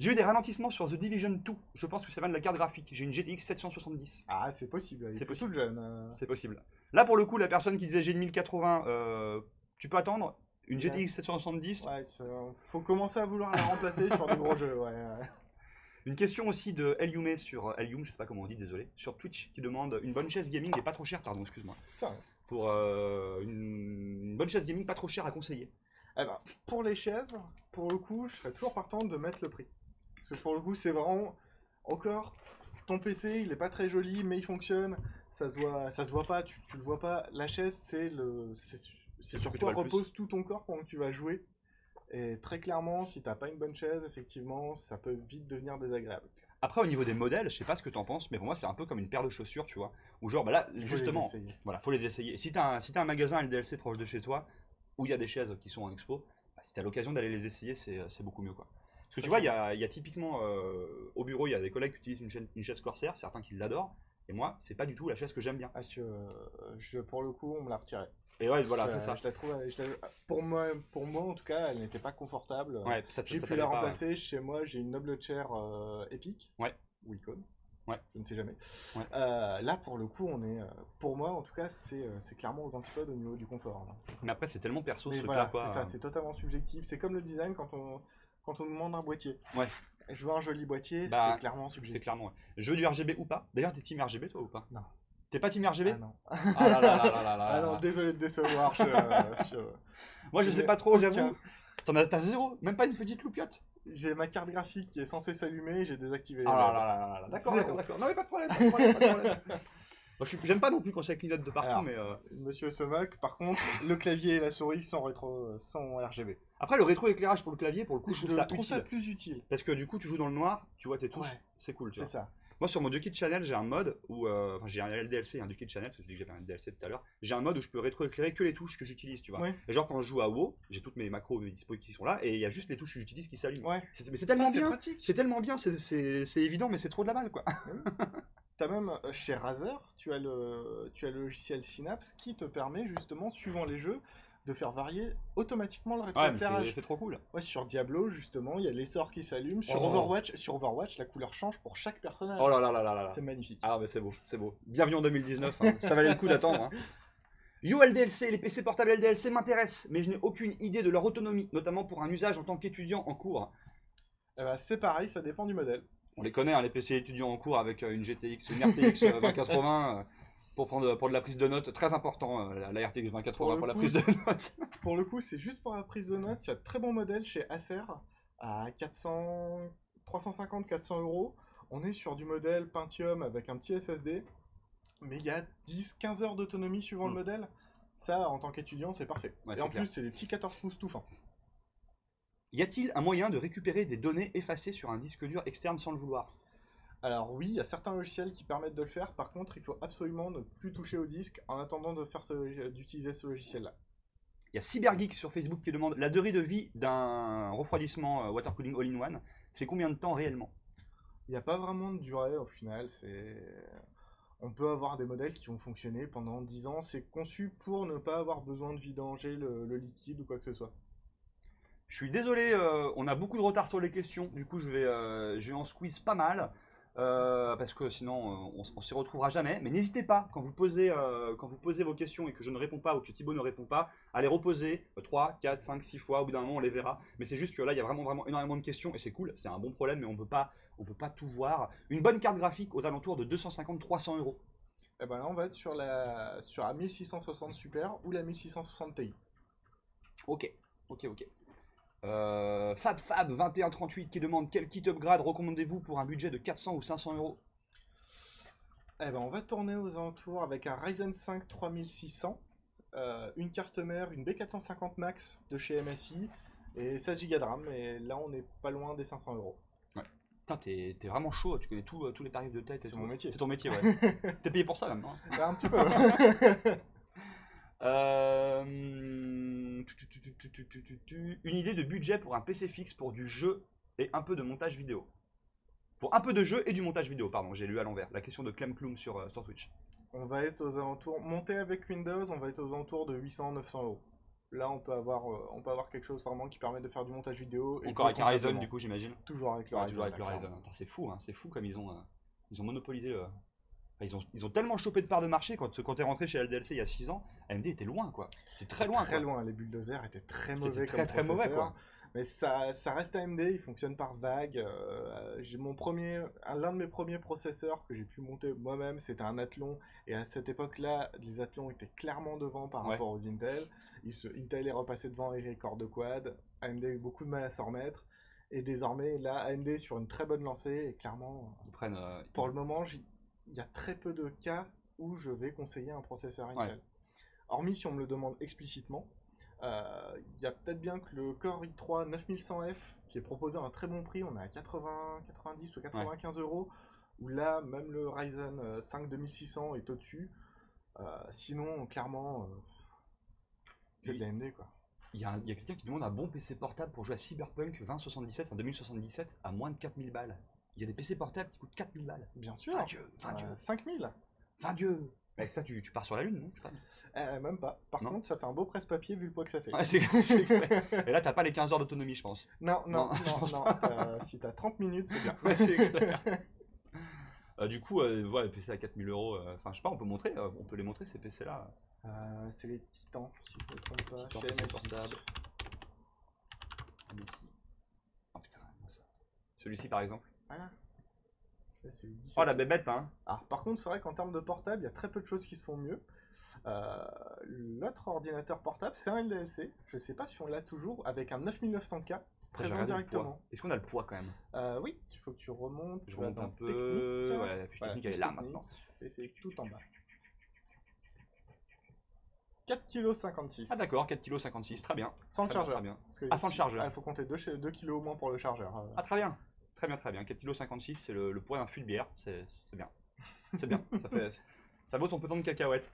J'ai eu des ralentissements sur The Division 2. Je pense que ça vient de la carte graphique. J'ai une GTX 770. Ah, c'est possible. Il C'est est possible. tout jeune. C'est possible. Là, pour le coup, la personne qui disait j'ai une 1080, tu peux attendre. Une Ouais. GTX 770. Ouais, faut commencer à vouloir la remplacer sur des gros jeux. Ouais. Une question aussi de Elium sur Elium, je sais pas comment on dit, désolé, sur Twitch, qui demande une bonne chaise gaming et pas trop chère, pardon, excuse-moi. Ça. Pour une bonne chaise gaming pas trop chère à conseiller. Eh ben, pour les chaises, pour le coup, je serais toujours partant de mettre le prix. Parce que pour le coup, c'est vraiment encore ton PC, il est pas très joli, mais il fonctionne. Ça se voit pas, tu le vois pas. La chaise, c'est C'est sur que tu quoi vas le plus. repose tout ton corps pendant que tu vas jouer. Et très clairement, si t'as pas une bonne chaise, effectivement, ça peut vite devenir désagréable. Après, au niveau des modèles, je sais pas ce que t'en penses, mais pour moi, c'est un peu comme une paire de chaussures, tu vois. Ou genre, bah là, Faut les justement, essayer. voilà, faut les essayer. Si t'as un magasin LDLC proche de chez toi, où il y a des chaises qui sont en expo, bah, si t'as l'occasion d'aller les essayer, c'est beaucoup mieux, quoi. Parce que tu vois, il y a typiquement, au bureau, il y a des collègues qui utilisent une chaise Corsair, certains qui l'adorent, et moi, c'est pas du tout la chaise que j'aime bien. Ah, pour le coup, on me l'a retiré. Et ouais, voilà, c'est ça. Je la trouve, pour moi, en tout cas, elle n'était pas confortable. Ouais, J'ai ça pu la t'allait pas, ouais. remplacer. Chez moi, j'ai une Noble Chair Epic. Ouais. Ou Icon. Ouais. Je ne sais jamais. Ouais. Là, pour le coup, on est. Pour moi, en tout cas, c'est clairement aux antipodes au niveau du confort, là. Mais après, c'est tellement perso Mais ce voilà, truc-là, c'est quoi. ça, c'est totalement subjectif. C'est comme le design quand on nous demande un boîtier. Ouais, Je veux un joli boîtier, bah, c'est clairement c'est subjectif. clairement. Ouais. Je veux du RGB ou pas? D'ailleurs, t'es team RGB toi ou pas? Non. T'es pas team RGB? Ah non. Ah là là là là là là Ah là non, là. désolé de décevoir. Moi, je sais n'ai pas trop, aucun- j'avoue. T'as zéro, même pas une petite loupiote. J'ai ma carte graphique qui est censée s'allumer, j'ai désactivé les Ah là LED. là là là là. D'accord, Zéro. d'accord, d'accord. Non mais pas de problème, pas de problème, pas de problème. Moi, j'aime pas non plus quand ça clignote de partout, Alors, mais Monsieur se moque, par contre, le clavier et la souris sans RGB. après le rétroéclairage pour le clavier, pour le coup, je Je trouve ça trouve utile. ça plus utile. Parce que du coup, tu joues dans le noir, tu vois tes touches, Ouais. c'est cool, tu C'est vois. ça. Moi, sur mon Duki Channel, j'ai un mode où, enfin, j'ai un LDLC et un Duki Channel, parce que je dis que j'avais un LDLC tout à l'heure. J'ai un mode où je peux rétroéclairer que les touches que j'utilise, tu vois. Ouais. Et genre, quand je joue à WoW, j'ai toutes mes macros, mes dispos qui sont là, et il y a juste les touches que j'utilise qui s'allument. Ouais. Mais c'est tellement Ça, c'est bien, pratique. c'est tellement bien, c'est évident, mais c'est trop de la balle, quoi. T'as même chez Razer, tu as le logiciel Synapse qui te permet justement, suivant les jeux, de faire varier automatiquement le Ouais, mais rétroéclairage. c'est trop cool. Ouais, sur Diablo, justement, il y a l'essor qui s'allume. Sur Oh. Overwatch, la couleur change pour chaque personnage. Oh là là là là là là. C'est magnifique. Ah, mais c'est beau, c'est beau. Bienvenue en 2019, hein. Ça valait le coup d'attendre. Hein. Yo LDLC, les PC portables LDLC m'intéressent, mais je n'ai aucune idée de leur autonomie, notamment pour un usage en tant qu'étudiant en cours. Eh ben, c'est pareil, ça dépend du modèle. On les connaît, hein, les PC étudiants en cours avec une GTX, une RTX 2080 pour prendre de la prise de notes. Très important, la RTX 2080 pour la prise de notes. Pour le coup, c'est juste pour la prise de notes. Il y a de très bons modèles chez Acer à 350, 400 euros. On est sur du modèle Pentium avec un petit SSD. Mais il y a 10, 15 heures d'autonomie suivant le modèle. Ça, en tant qu'étudiant, c'est parfait. Ouais, et en clair. plus, c'est des petits 14 pouces tout fins. Y a-t-il un moyen de récupérer des données effacées sur un disque dur externe sans le vouloir? Alors oui, il y a certains logiciels qui permettent de le faire. Par contre, il faut absolument ne plus toucher au disque en attendant d'utiliser ce logiciel-là. Il y a Cybergeek sur Facebook qui demande la durée de vie d'un refroidissement water cooling all-in-one. C'est combien de temps réellement? Il n'y a pas vraiment de durée au final. On peut avoir des modèles qui vont fonctionner pendant 10 ans. C'est conçu pour ne pas avoir besoin de vidanger le liquide ou quoi que ce soit. Je suis désolé, on a beaucoup de retard sur les questions. Du coup, je vais en squeeze pas mal. Parce que sinon, on s'y retrouvera jamais. Mais n'hésitez pas, quand vous posez vos questions et que je ne réponds pas ou que Thibaut ne répond pas, à les reposer 3, 4, 5, 6 fois. Au bout d'un moment, on les verra. Mais c'est juste que là, il y a vraiment, vraiment énormément de questions et c'est cool. C'est un bon problème, mais on peut pas tout voir. Une bonne carte graphique aux alentours de 250-300 euros. Et ben là, on va être sur la 1660 Super ou la 1660 Ti. Ok. Fab 2138 qui demande quel kit upgrade recommandez-vous pour un budget de 400 ou 500 euros? Eh ben, on va tourner aux alentours avec un Ryzen 5 3600, une carte mère, une B450 Max de chez MSI et 16 Go de RAM. Et là, on n'est pas loin des 500 euros. Ouais. Putain, t'es vraiment chaud, tu connais tous les tarifs de tête. C'est mon métier. C'est ton métier, ouais. T'es payé pour ça même, hein. Un petit peu. Une idée de budget pour un PC fixe pour du jeu et un peu de montage vidéo. Pour un peu de jeu et du montage vidéo, pardon, j'ai lu à l'envers. La question de Clem Cloum sur Twitch. On va être aux alentours, monté avec Windows, on va être aux alentours de 800-900 euros. Là, on peut avoir quelque chose vraiment qui permet de faire du montage vidéo. Encore avec un Ryzen, confortablement. du coup, j'imagine. Toujours avec le Ouais, Ryzen. toujours avec le là, Ryzen. clairement. Attends, c'est fou comme ils ont monopolisé. Enfin, ils ont tellement chopé de parts de marché quand t'es rentré chez LDLC il y a 6 ans. AMD était loin, quoi. C'était très loin, Très quoi. loin, les bulldozers étaient très C'était mauvais très comme très mauvais, processeur. quoi. Mais ça reste AMD, il fonctionne par vague. J'ai l'un de mes premiers processeurs que j'ai pu monter moi-même, c'était un Athlon. Et à cette époque-là, les Athlons étaient clairement devant par Ouais. rapport aux Intel. Intel est repassé devant avec les corps de quad. AMD a eu beaucoup de mal à s'en remettre. Et désormais, là, AMD est sur une très bonne lancée. Et clairement, Ils prennent. pour le moment, il y a très peu de cas où je vais conseiller un processeur Intel. Ouais. Hormis si on me le demande explicitement. Il y a peut-être bien que le Core i3 9100F qui est proposé à un très bon prix, on est à 80, 90 ou 95 euros, où là même le Ryzen 5 2600 est au-dessus. Sinon, clairement, que de l'AMD quoi. Il y a quelqu'un qui demande un bon PC portable pour jouer à Cyberpunk 2077, enfin 2077, à moins de 4000 balles. Il y a des PC portables qui coûtent 4000 balles. Bien sûr. 20 Dieu. 5000. 20 Dieu. Avec ça, tu pars sur la lune, non? Je sais pas. Même pas. Par Non. contre, ça fait un beau presse-papier vu le poids que ça fait. Ouais, c'est clair. Et là, t'as pas les 15 heures d'autonomie, je pense. Non, je pense si t'as 30 minutes, c'est bien. Ouais, c'est clair. Du coup, ouais, PC à 4000 euros, enfin, je sais pas, on peut les montrer ces PC-là. C'est les Titans, si je ne me trompe pas. Titan Chez PC MSI. portable. MSI. Oh putain, moi ça. Celui-ci par exemple. Voilà. Là, c'est le 17. Oh la bébête, hein. Alors, par contre, c'est vrai qu'en termes de portable, il y a très peu de choses qui se font mieux. L'autre ordinateur portable, c'est un LDLC. Je sais pas si on l'a toujours, avec un 9900K présent directement. Est-ce qu'on a le poids quand même? Oui, il faut que tu remontes. Je tu vas remonte dans un peu. technique. Ouais, la fiche Voilà, technique elle est fiche là technique. maintenant. Et c'est tout en bas. 4,56 kg. Ah d'accord, 4,56 kg, très bien. Sans le Très bien, chargeur. très bien. Parce que Ah, sans le chargeur. Il faut compter 2 kg au moins pour le chargeur. Ah très bien. Très bien, très bien. 4,56 kg, c'est le poids d'un fût de bière. C'est bien. C'est bien. Ça vaut son pesant de cacahuètes.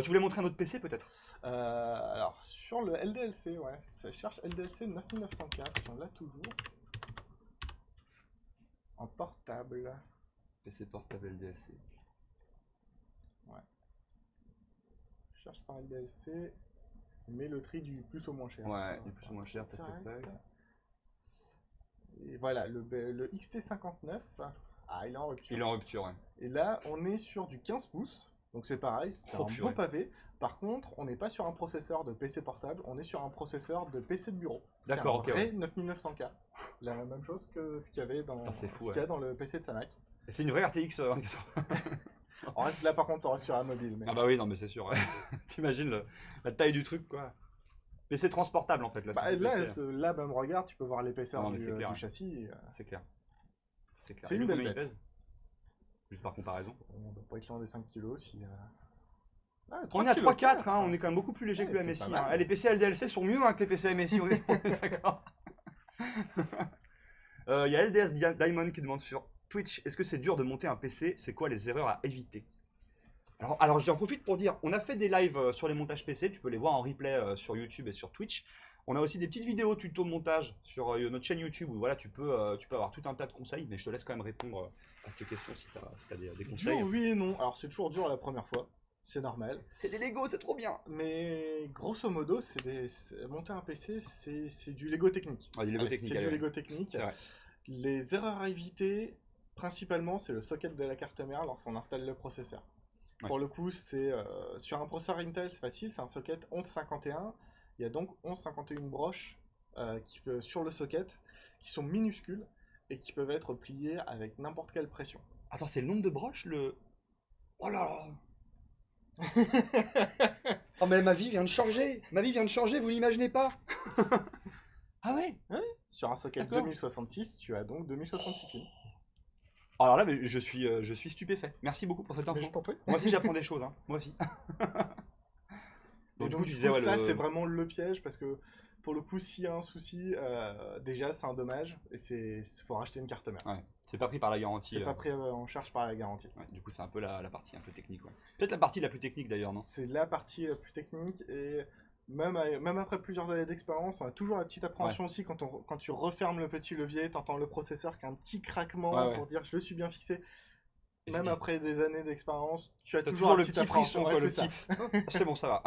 Tu voulais montrer un autre PC peut-être? Alors, sur le LDLC, ouais, ça cherche LDLC 9900K, si on l'a toujours. En portable. PC portable LDLC. Ouais. Je cherche par LDLC, mais le tri du plus au moins cher. Ouais, du plus ou moins cher, tac tac tac. Et voilà, le XT59, il est en rupture. Il est en rupture, ouais. Et là, on est sur du 15 pouces, donc c'est pareil, c'est Oh, un purée. beau pavé. Par contre, on n'est pas sur un processeur de PC portable, on est sur un processeur de PC de bureau. D'accord, c'est un ok, vrai 9900K. La même chose que ce qu'il y avait dans, Putain, c'est fou, ce qu'il y a dans le PC de Sanac. C'est une vraie RTX 24. On reste là, par contre, on reste sur un mobile. Mais... Ah bah oui, non mais c'est sûr. T'imagines la taille du truc, quoi. PC transportable en fait. Là, Bah, c'est là, PC, hein. là, même regarde, tu peux voir l'épaisseur Non, mais du, c'est clair, du ouais. châssis. C'est clair. C'est clair. C'est Et une lui, belle combien il bête. pèse? Juste par comparaison. On doit pas être loin des 5 kg si. Ah, On est à 3-4, kilos, hein, on est quand même beaucoup plus léger Ouais, que le c'est MSI. pas mal. Hein. Les PC LDLC sont mieux hein, que les PC MSI, on est d'accord. Il y a LDS Diamond qui demande sur Twitch, est-ce que c'est dur de monter un PC? C'est quoi les erreurs à éviter? Alors j'en profite pour dire, on a fait des lives sur les montages PC, tu peux les voir en replay sur YouTube et sur Twitch. On a aussi des petites vidéos tuto montage sur notre chaîne YouTube où voilà, tu peux avoir tout un tas de conseils, mais je te laisse quand même répondre à cette question si tu as des conseils. Dur, oui et non. Alors, c'est toujours dur la première fois. C'est normal. C'est des Lego, c'est trop bien. Mais grosso modo, monter un PC, c'est du Lego technique. Ah, du Lego technique, C'est du allez, Lego technique. c'est vrai. Les erreurs à éviter, principalement, c'est le socket de la carte mère lorsqu'on installe le processeur. Ouais. Pour le coup, c'est sur un processeur Intel, c'est facile, c'est un socket 1151. Il y a donc 1151 broches sur le socket qui sont minuscules et qui peuvent être pliées avec n'importe quelle pression. Attends, c'est le nombre de broches le... Oh là là. Oh mais ma vie vient de changer. Ma vie vient de changer, vous l'imaginez pas. Ah ouais. Sur un socket D'accord. 2066, tu as donc 2066 pins. Alors là, mais je suis stupéfait. Merci beaucoup pour cette Mais info. je t'en prie. Moi aussi, j'apprends des choses. Hein. Moi aussi. Et donc, tu du disais, coup, ouais, ça, c'est vraiment le piège parce que pour le coup, s'il y a un souci, déjà, c'est un dommage et faut racheter une carte mère. Ouais. C'est pas pris par la garantie. C'est pas pris en charge par la garantie. Ouais, du coup, c'est un peu la partie un peu technique. Ouais. Peut-être la partie la plus technique d'ailleurs, non? C'est la partie la plus technique et même après plusieurs années d'expérience, on a toujours la petite appréhension aussi quand tu refermes le petit levier, t'entends le processeur qui a un petit craquement Ouais, ouais. pour dire je suis bien fixé. Et Même c'est- après des années d'expérience, tu as T'as toujours toujours la le petite petit frisson, appréhension. quoi, Ouais, le c'est petit. C'est bon, ça va.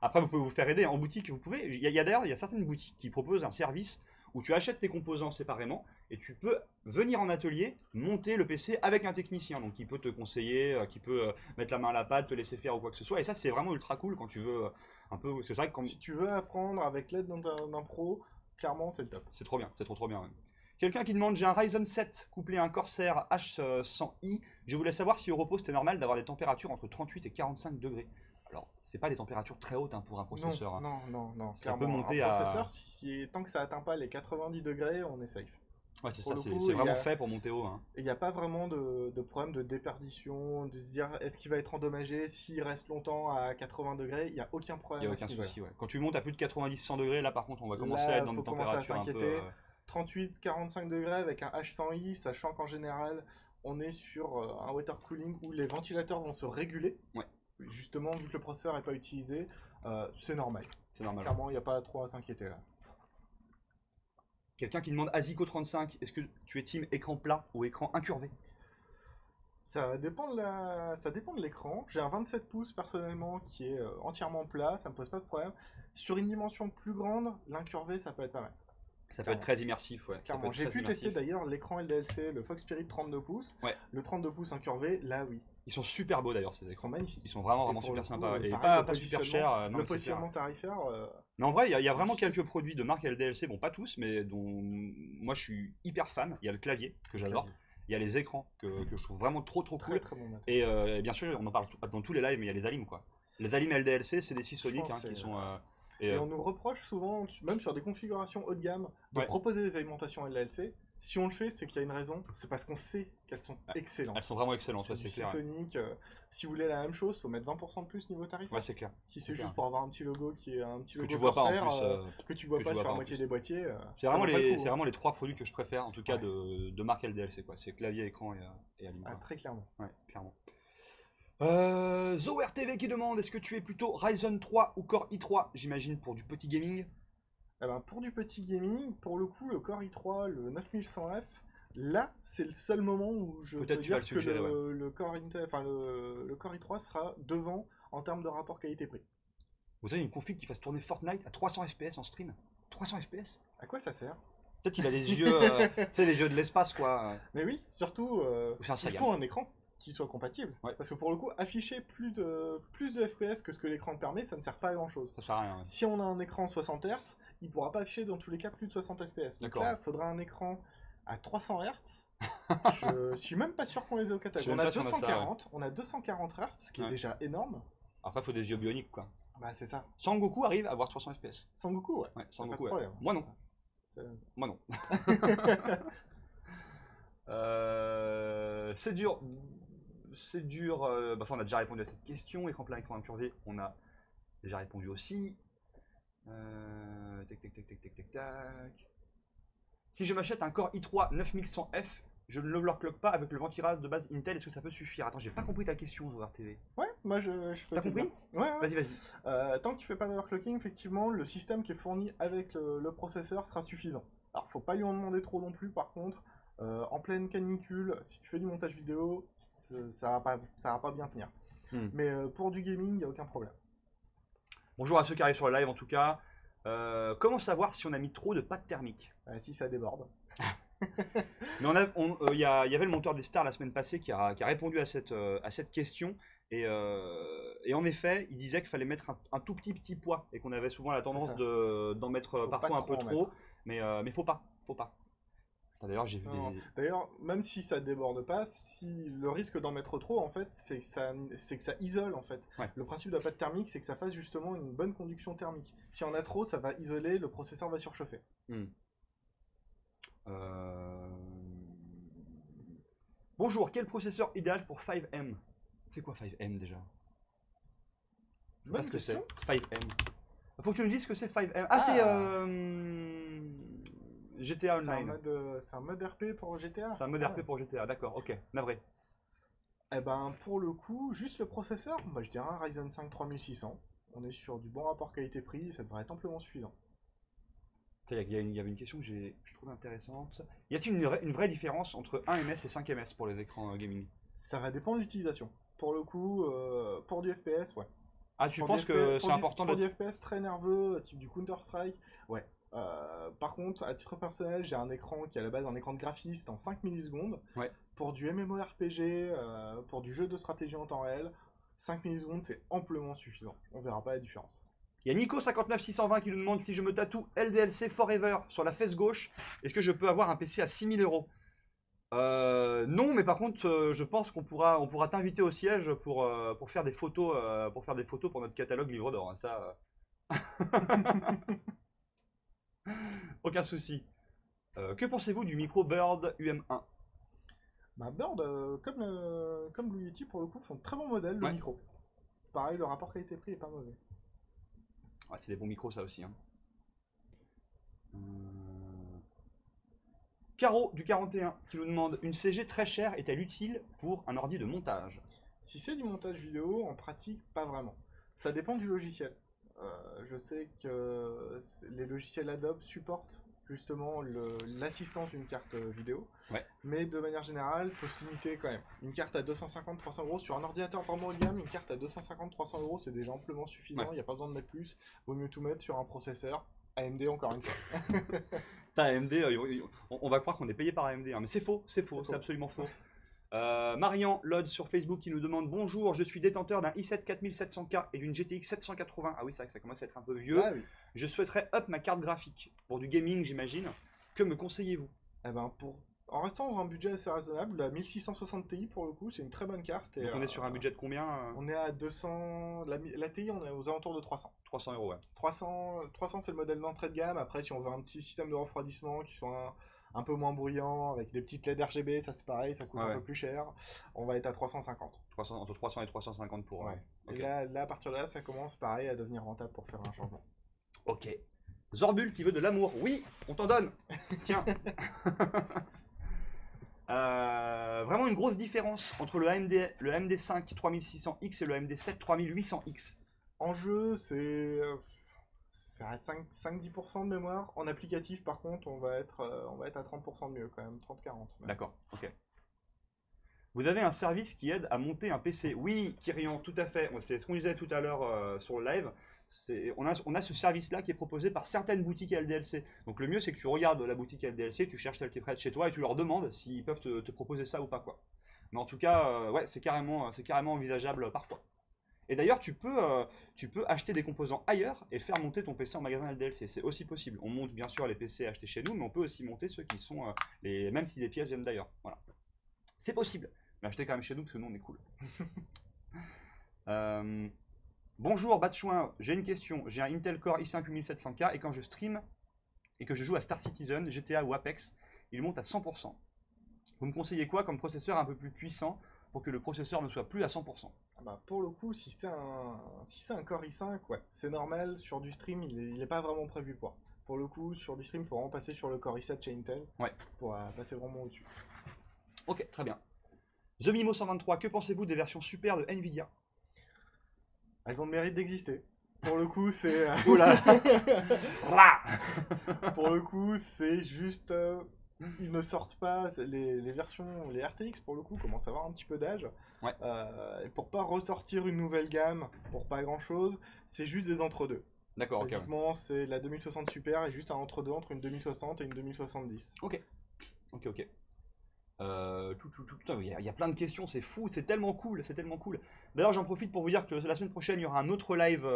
Après, vous pouvez vous faire aider en boutique. Vous pouvez. D'ailleurs, il y a certaines boutiques qui proposent un service où tu achètes tes composants séparément et tu peux venir en atelier monter le PC avec un technicien. Donc, qui peut te conseiller, qui peut mettre la main à la pâte, te laisser faire ou quoi que ce soit. Et ça, c'est vraiment ultra cool quand tu veux un peu. C'est vrai que Si tu veux apprendre avec l'aide d'un pro, clairement, c'est le top. c'est trop bien, c'est trop bien. Ouais. Quelqu'un qui demande, j'ai un Ryzen 7 couplé à un Corsair H100i. Je voulais savoir si au repos c'était normal d'avoir des températures entre 38 et 45 degrés. Alors, c'est pas des températures très hautes pour un processeur. Non, non, Ça peut clairement. monter un à. processeur, tant que ça atteint pas les 90 degrés, on est safe. Ouais, c'est Pour ça, le c'est coup, c'est vraiment fait pour monter haut. Et il n'y a pas vraiment de problème de déperdition, de se dire est-ce qu'il va être endommagé s'il reste longtemps à 80 degrés, il n'y a aucun Il problème n'y a à aucun ce niveau-là. souci. Ouais. Quand tu montes à plus de 90-100 degrés, là par contre, on va commencer à Là, être dans faut des commencer à températures un peu. s'inquiéter. 38-45 degrés avec un H100i, sachant qu'en général, on est sur un water cooling où les ventilateurs vont se réguler. Ouais. Justement, vu que le processeur n'est pas utilisé, c'est normal. C'est normal. Clairement, il n'y a pas trop à s'inquiéter là. Quelqu'un qui demande Asico35, est-ce que tu es team écran plat ou écran incurvé? Ça dépend de l'écran. J'ai un 27 pouces personnellement qui est entièrement plat, ça me pose pas de problème. Sur une dimension plus grande, l'incurvé ça peut être pas mal. Ça peut être très immersif, ouais. Clairement, j'ai pu tester d'ailleurs l'écran LDLC, le Fox Spirit 32 pouces. Ouais. Le 32 pouces incurvé, là oui. Ils sont super beaux d'ailleurs ces Ils écrans. sont magnifiques. Ils sont vraiment Et pour super le coup, sympas. Et pareil, pas super chers. Non, le mais c'est positionnement clair. tarifaire, Mais en vrai, il y a c'est vraiment juste- quelques produits de marque LDLC, bon pas tous, mais dont moi je suis hyper fan. Il y a le clavier que j'adore. Il y a les écrans que je trouve vraiment trop très cool. très bon matériel. Et bien sûr, on en parle dans tous les lives, mais il y a les Alim quoi. Les Alim LDLC, c'est des Seasonic Franchement, qui c'est- sont. Et on nous reproche souvent, même sur des configurations haut de gamme, de Ouais. proposer des alimentations LDLC. Si on le fait, c'est qu'il y a une raison. C'est parce qu'on sait qu'elles sont excellentes. Elles sont vraiment excellentes, ça, C'est c'est du clair. Ouais, Sonic. Si vous voulez la même chose, faut mettre 20% de plus niveau tarif. ouais, c'est clair. Si c'est c'est clair. juste pour avoir un petit logo qui est un petit Que logo tu vois pas en Corsair, plus. que tu vois que pas tu vois sur pas la en moitié plus. des boîtiers. C'est ça vraiment, vaut pas le coup, c'est hein. vraiment les trois produits que je préfère, en tout cas Ouais. de marque LDLC. Quoi. C'est clavier, écran et Alim. Ah, Quoi. très clairement. Ouais, clairement. Zower TV qui demande, est-ce que tu es plutôt Ryzen 3 ou Core i3, j'imagine, pour du petit gaming? Eh ben, pour du petit gaming, pour le coup, le Core i3, le 9100F, là, c'est le seul moment où je Peut-être peux tu vas dire le que suggérer, le Core Intel, enfin le Core i3 sera devant en termes de rapport qualité-prix. Vous avez une config qui fasse tourner Fortnite à 300 FPS en stream? 300 FPS? À quoi ça sert? Peut-être il a des yeux, tu sais, des yeux de l'espace, quoi. Mais oui, surtout, Ou c'est un il Sagan. faut un écran qui soit compatible. Ouais. Parce que pour le coup, afficher plus de FPS que ce que l'écran permet, ça ne sert pas à grand chose. Ça sert à rien. Ouais. Si on a un écran 60 Hz, il pourra pas afficher dans tous les cas plus de 60 FPS. Donc D'accord. là, il faudra un écran à 300 Hz. Je suis même pas sûr qu'on les ait au Je catalogue. sais On même a pas si on a ça, 240, on a 240 Hz, ce qui est Ouais. déjà énorme. Après, il faut des yeux bioniques, quoi. Bah c'est ça. Sangoku arrive à avoir 300 FPS. Sangoku, ouais. Ouais, Pas de Sangoku, ouais. problème. Moi non. C'est- Moi non. C'est dur. C'est dur. Bah, ça, on a déjà répondu à cette question. Écran plat, écran incurvé, on a déjà répondu aussi. Tac, tac, tac, tac, tac, tac, tac. Si je m'achète un Core i3 9100F, je ne l'overclock pas avec le ventilage de base Intel, est-ce que ça peut suffire? Attends, j'ai pas compris ta question, Zover TV. Ouais, moi je peux T'as te compris? dire. Ouais. Vas-y, vas-y. Tant que tu fais pas d'overclocking, effectivement, le système qui est fourni avec le processeur sera suffisant. Alors, faut pas lui en demander trop non plus, par contre. En pleine canicule, si tu fais du montage vidéo, ça va pas bien tenir. Mais pour du gaming, il n'y a aucun problème. Bonjour à ceux qui arrivent sur le live en tout cas. Comment savoir si on a mis trop de pâte thermique? Si ça déborde. Mais il y avait le monteur des stars la semaine passée qui a répondu à cette question. Et en effet, il disait qu'il fallait mettre un tout petit poids et qu'on avait souvent la tendance ça. d'en mettre Faut parfois pas un peu trop en trop. Mais faut pas. Putain, d'ailleurs, j'ai vu Non. des. D'ailleurs, même si ça déborde pas, si le risque d'en mettre trop, en fait, c'est que ça isole, en fait. Ouais. Le principe de la pâte thermique, c'est que ça fasse justement une bonne conduction thermique. Si on a trop, ça va isoler, le processeur va surchauffer. Bonjour, quel processeur idéal pour 5M? C'est quoi 5M déjà? Je sais pas Bonne ce que c'est. question. 5M. Faut que tu nous dises ce que c'est 5M. Ah, c'est GTA Online. C'est un mode RP pour GTA. C'est un mode RP pour GTA, d'accord, ok, navré. Eh ben, pour le coup, juste le processeur, moi je dirais un Ryzen 5 3600. On est sur du bon rapport qualité-prix, ça devrait être amplement suffisant. Il y avait une question que je trouve intéressante. Y a-t-il une vraie différence entre 1ms et 5ms pour les écrans gaming? Ça va dépendre de l'utilisation. Pour le coup, pour du FPS, ouais. Ah, tu Pour penses du que FPS c'est important pour du d'être... FPS très nerveux, type du Counter-Strike, ouais. Par contre, à titre personnel, j'ai un écran qui est à la base un écran de graphiste en 5 millisecondes. Ouais. Pour du MMORPG, pour du jeu de stratégie en temps réel, 5 millisecondes c'est amplement suffisant. On verra pas la différence. Il y a Nico59620 qui nous demande si je me tatoue LDLC Forever sur la fesse gauche, est-ce que je peux avoir un PC à 6 000 €? Non, mais par contre, je pense on pourra t'inviter au siège pour faire des photos, pour notre catalogue livre d'or, hein. Ça, aucun souci. Que pensez-vous du micro Bird UM1? Bah Bird, comme Blue Yeti pour le coup, font de très bons modèles de Ouais. micro. Pareil, le rapport qualité-prix est pas mauvais. Ouais, c'est des bons micros, ça aussi, hein. Caro du 41 qui nous demande une CG très chère est-elle utile pour un ordi de montage? Si c'est du montage vidéo, en pratique, pas vraiment. Ça dépend du logiciel. Je sais que les logiciels Adobe supportent justement l'assistance d'une carte vidéo, Ouais. mais de manière générale, il faut se limiter quand même. Une carte à 250-300 € sur un ordinateur vraiment haut de gamme, une carte à 250-300 € c'est déjà amplement suffisant, il Ouais. n'y a pas besoin de mettre plus. Vaut mieux tout mettre sur un processeur AMD encore une fois. T'as AMD, on va croire qu'on est payé par AMD, hein, mais c'est faux, c'est faux. absolument faux. Marian Lod sur Facebook qui nous demande bonjour, je suis détenteur d'un i7 4700K et d'une GTX 780. Ah oui, c'est vrai que ça commence à être un peu vieux. Ah oui. Je souhaiterais up ma carte graphique pour du gaming, j'imagine. Que me conseillez-vous? Eh ben en restant dans un budget assez raisonnable, la 1660 Ti pour le coup, c'est une très bonne carte. Et, Donc on est sur un budget de combien? on est à 200. La TI, on est aux alentours de 300. 300 €, ouais. 300 c'est le modèle d'entrée de gamme. Après, si on veut un petit système de refroidissement qui soit un peu moins bruyant, avec des petites LED RGB, ça c'est pareil, ça coûte un peu plus cher. On va être à 350. 300, entre 300 et 350 pour... Ouais. ok. Et là, à partir de là, ça commence pareil à devenir rentable pour faire un changement. Ok. Zorbul qui veut de l'amour. Oui, on t'en donne. Tiens. Vraiment une grosse différence entre le AMD 5 3600X et le AMD 7 3800X. En jeu, c'est à 5-10% de mémoire. En applicatif, par contre, on va être à 30% de mieux quand même, 30-40. D'accord, ok. Vous avez un service qui aide à monter un PC. Oui, Kyrian, tout à fait. C'est ce qu'on disait tout à l'heure sur le live. On a ce service-là qui est proposé par certaines boutiques LDLC. Donc le mieux, c'est que tu regardes la boutique LDLC, tu cherches celle qui est près de chez toi et tu leur demandes s'ils peuvent te proposer ça ou pas, quoi. Mais en tout cas, ouais, c'est carrément envisageable parfois. Et d'ailleurs, tu peux acheter des composants ailleurs et faire monter ton PC en magasin LDLC. C'est aussi possible. On monte bien sûr les PC achetés chez nous, mais on peut aussi monter ceux qui sont même si les pièces viennent d'ailleurs. Voilà. C'est possible. Mais achetez quand même chez nous parce que nous on est cool. Bonjour Batchouin, j'ai une question. J'ai un Intel Core i5 8700K et quand je stream et que je joue à Star Citizen, GTA ou Apex, il monte à 100%. Vous me conseillez quoi comme processeur un peu plus puissant pour que le processeur ne soit plus à 100%? Ah bah, pour le coup, si c'est un Core i5, ouais, c'est normal. Sur du stream, il est pas vraiment prévu pour. Pour le coup, sur du stream, il faut vraiment passer sur le Core i7 chez Intel pour passer vraiment au-dessus. Ok, très bien. TheMimo123, que pensez-vous des versions super de Nvidia? Elles ont le mérite d'exister. Pour le coup, c'est. Oula. Pour le coup, c'est juste. Ils ne sortent pas les versions, les RTX pour le coup commencent à avoir un petit peu d'âge. Ouais. Et pour pas ressortir une nouvelle gamme pour pas grand chose, c'est juste des entre-deux. D'accord, ok. Basiquement, c'est la 2060 Super et juste un entre-deux entre une 2060 et une 2070. Ok. Putain, il y a plein de questions, c'est fou, c'est tellement cool, c'est tellement cool. D'ailleurs, j'en profite pour vous dire que la semaine prochaine, il y aura un autre live,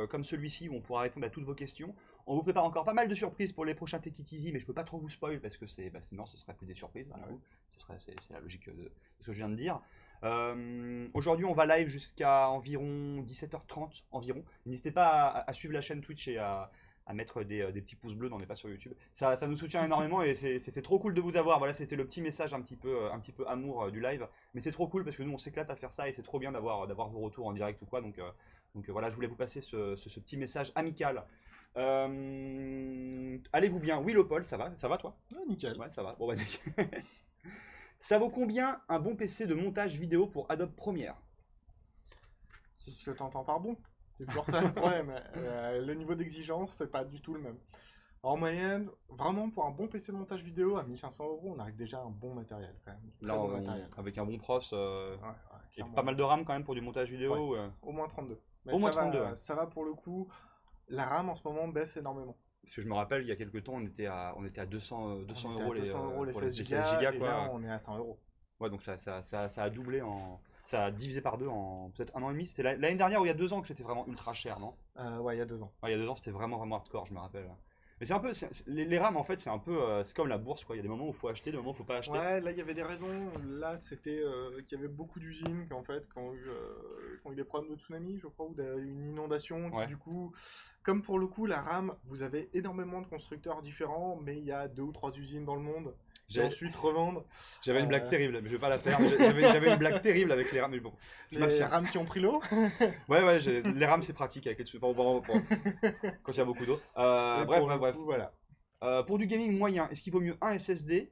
comme celui-ci où on pourra répondre à toutes vos questions. On vous prépare encore pas mal de surprises pour les prochains Take It Easy, mais je peux pas trop vous spoil parce que sinon ce serait plus des surprises. Voilà, c'est la logique de ce que je viens de dire. Aujourd'hui, on va live jusqu'à environ 17h30 environ. N'hésitez pas à suivre la chaîne Twitch et à mettre des petits pouces bleus, on n'est pas sur YouTube. Ça nous soutient énormément et c'est trop cool de vous avoir. Voilà, c'était le petit message un petit peu amour du live. Mais c'est trop cool parce que nous, on s'éclate à faire ça et c'est trop bien d'avoir vos retours en direct ou quoi. Donc voilà, je voulais vous passer ce petit message amical. Allez-vous bien? Oui, Lopol, ça va toi? Nickel. Ouais, ça va. Bon, bah, nickel. Ça vaut combien un bon PC de montage vidéo pour Adobe Premiere? C'est ce que tu entends par bon. C'est toujours ça le problème. Le niveau d'exigence, c'est pas du tout le même. En moyenne, vraiment pour un bon PC de montage vidéo à 1500 €, on arrive déjà à un bon matériel quand même. Très bon matériel. Avec un bon pros. Ouais. Et clairement. pas mal de RAM quand même pour du montage vidéo. Ouais. Ouais. Au moins 32. Mais Au moins ça va, 32, ouais. ça va pour le coup. La RAM en ce moment baisse énormément. Parce que je me rappelle, il y a quelques temps, on était à 200, On 200 était à euros 200 euros les pour les 16 16 Go gigas, et là quoi. on est à 100 euros. Ouais, donc ça a doublé en. Ça a divisé par deux en peut-être un an et demi. C'était l'année dernière ou il y a 2 ans que c'était vraiment ultra cher, non? Ouais, il y a 2 ans. Ouais, il y a 2 ans, c'était vraiment, vraiment hardcore, je me rappelle. Mais c'est un peu. Les RAM, en fait, c'est un peu. C'est comme la bourse, quoi. Il y a des moments où il faut acheter, des moments où il faut pas acheter. Ouais, là il y avait des raisons. Là c'était qu'il y avait beaucoup d'usines qui en fait, qui ont eu des problèmes de tsunami, je crois, ou une inondation, qui Ouais. du coup, comme pour le coup, la RAM, vous avez énormément de constructeurs différents, mais il y a 2 ou 3 usines dans le monde qui J'ai- ensuite revendent J'avais une blague euh, terrible, mais je vais pas la faire. J'avais une blague terrible avec les RAM, mais bon, je les m'abstiens. RAM qui ont pris l'eau. Ouais, ouais, les RAM c'est pratique avec les quand il y a beaucoup d'eau. Et Bref, pour bref, le bref. coup, voilà. Pour du gaming moyen, est-ce qu'il vaut mieux un SSD?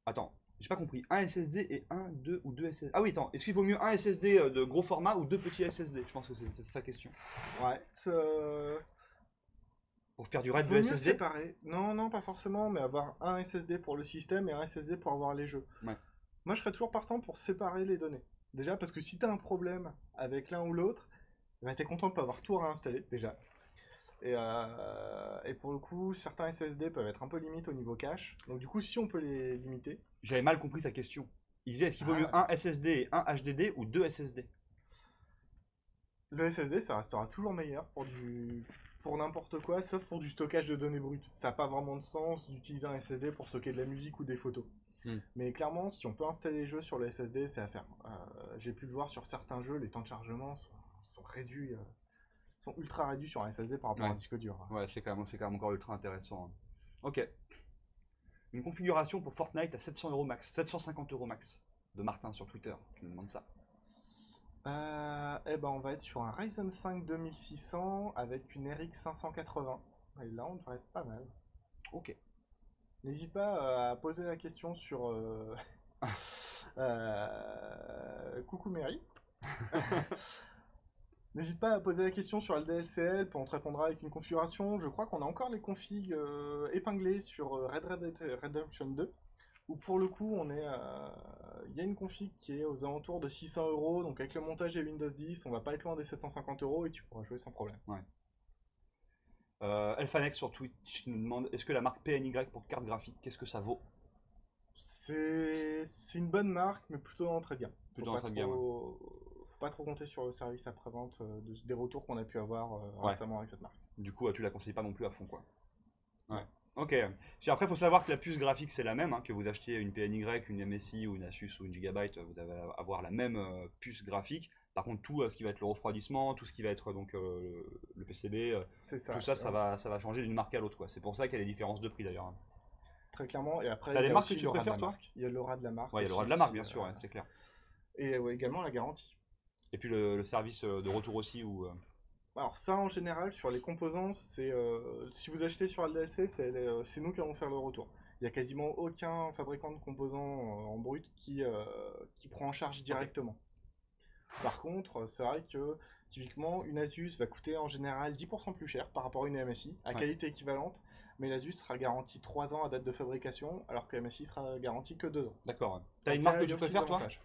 Attends, j'ai pas compris. Un SSD et un, deux ou deux SSD. Ah oui, attends, est-ce qu'il vaut mieux un SSD de gros format ou deux petits SSD? Je pense que c'est sa question. Ouais, Pour faire du RAID vaut de mieux SSD? séparer. Non, non, pas forcément, mais avoir un SSD pour le système et un SSD pour avoir les jeux. Ouais. Moi, je serais toujours partant pour séparer les données. Déjà, parce que si t'as un problème avec l'un ou l'autre, bah, t'es content de pas avoir tout réinstallé, déjà. Et pour le coup, certains SSD peuvent être un peu limites au niveau cache. Donc du coup, si on peut les limiter, J'avais mal compris sa question. Il disait est-ce qu'il vaut mieux ah, un SSD et un HDD ou deux SSD? le SSD, ça restera toujours meilleur pour n'importe quoi, sauf pour du stockage de données brutes. Ça n'a pas vraiment de sens d'utiliser un SSD pour stocker de la musique ou des photos. Hmm. Mais clairement, si on peut installer les jeux sur le SSD, c'est à faire. J'ai pu le voir sur certains jeux, les temps de chargement sont réduits, sont ultra réduits sur un SSD par rapport à Ouais, un disque dur. ouais, c'est quand même encore ultra intéressant. Ok. Une configuration pour Fortnite à 700 euros max, 750 euros max. De Martin sur Twitter, qui me demande ça. Eh ben, on va être sur un Ryzen 5 2600 avec une RX 580. Et là, on devrait être pas mal. Ok. N'hésite pas à poser la question sur Coucou Mary. N'hésite pas à poser la question sur LDLCL, puis on te répondra avec une configuration. Je crois qu'on a encore les configs épinglés sur Red Red Redemption 2, où pour le coup, il y a une config qui est aux alentours de 600 euros, donc avec le montage et Windows 10, on va pas être loin des 750 euros et tu pourras jouer sans problème. Ouais. Elfanex sur Twitch nous demande est-ce que la marque PNY pour carte graphique, qu'est-ce que ça vaut? C'est une bonne marque, mais plutôt d'entrée de gamme. Plutôt d'entrée de gamme, ouais. Faut pas trop compter sur le service après-vente des retours qu'on a pu avoir Ouais. récemment avec cette marque. Du coup, tu la conseilles pas non plus à fond, quoi. Ouais. Non. Ok. Si après, il faut savoir que la puce graphique, c'est la même, hein, que vous achetiez une PNY, une MSI ou une Asus ou une Gigabyte, vous allez avoir la même puce graphique. Par contre, tout ce qui va être le refroidissement, tout ce qui va être donc le PCB, C'est ça. tout ça, ça va changer d'une marque à l'autre, quoi. C'est pour ça qu'il y a les différences de prix d'ailleurs, hein. Très clairement. Et après, T'as il des y a marques que aussi tu l'aura de préfères, la toi? marque. Il y a l'aura de la marque. Ouais, il y a l'aura aussi de la marque, qui, bien sûr, ouais, c'est clair. Et également la garantie. Et puis le service de retour aussi, ou Alors ça, en général, sur les composants, si vous achetez sur LDLC, c'est nous qui allons faire le retour. Il n'y a quasiment aucun fabricant de composants en brut qui prend en charge directement. Par contre, c'est vrai que typiquement, une Asus va coûter en général 10% plus cher par rapport à une MSI, à Ouais. qualité équivalente, mais l'Asus sera garantie 3 ans à date de fabrication, alors que MSI sera garantie que 2 ans. D'accord. Ouais. T'as Donc une il y marque a- que il y tu a aussi préfères, des toi? avantages.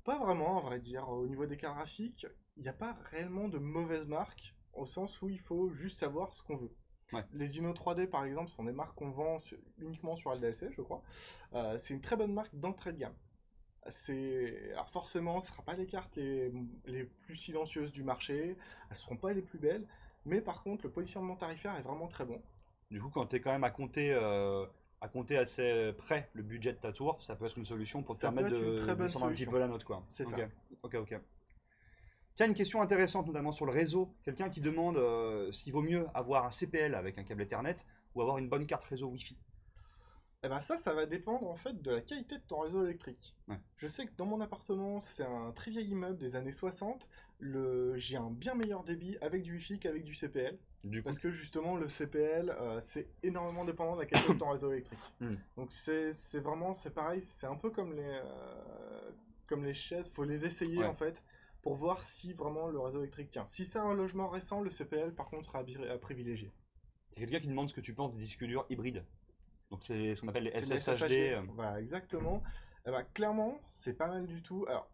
Pas vraiment, à vrai dire. Au niveau des cartes graphiques, il n'y a pas réellement de mauvaise marque, au sens où il faut juste savoir ce qu'on veut. Ouais. Les Inno 3D, par exemple, sont des marques qu'on vend uniquement sur LDLC, je crois. C'est une très bonne marque d'entrée de gamme. Alors forcément, ce ne sera pas les cartes les plus silencieuses du marché, elles ne seront pas les plus belles, mais par contre, le positionnement tarifaire est vraiment très bon. Du coup, quand tu es quand même à compter assez près le budget de ta tour, ça peut être une solution pour te Ça peut permettre être une de très bonne descendre un petit solution. peu la note, quoi. C'est Ok, ça. ok. Tiens, une question intéressante, notamment sur le réseau. Quelqu'un qui demande s'il vaut mieux avoir un CPL avec un câble Ethernet ou avoir une bonne carte réseau Wi-Fi. Eh ben ça va dépendre en fait de la qualité de ton réseau électrique. Ouais. Je sais que dans mon appartement, c'est un très vieil immeuble des années 60. J'ai un bien meilleur débit avec du Wi-Fi qu'avec du CPL. Du coup, Parce que justement, le CPL, c'est énormément dépendant de la qualité de ton réseau électrique. Hmm. Donc c'est vraiment, c'est pareil, c'est un peu comme les chaises, faut les essayer Ouais. en fait pour voir si vraiment le réseau électrique tient. Si c'est un logement récent, le CPL par contre sera à privilégier. c'est quelqu'un qui demande ce que tu penses des disques durs hybrides. Donc c'est ce qu'on appelle les C'est les SSHD. Voilà, exactement. Eh ben, clairement, c'est pas mal du tout. Alors,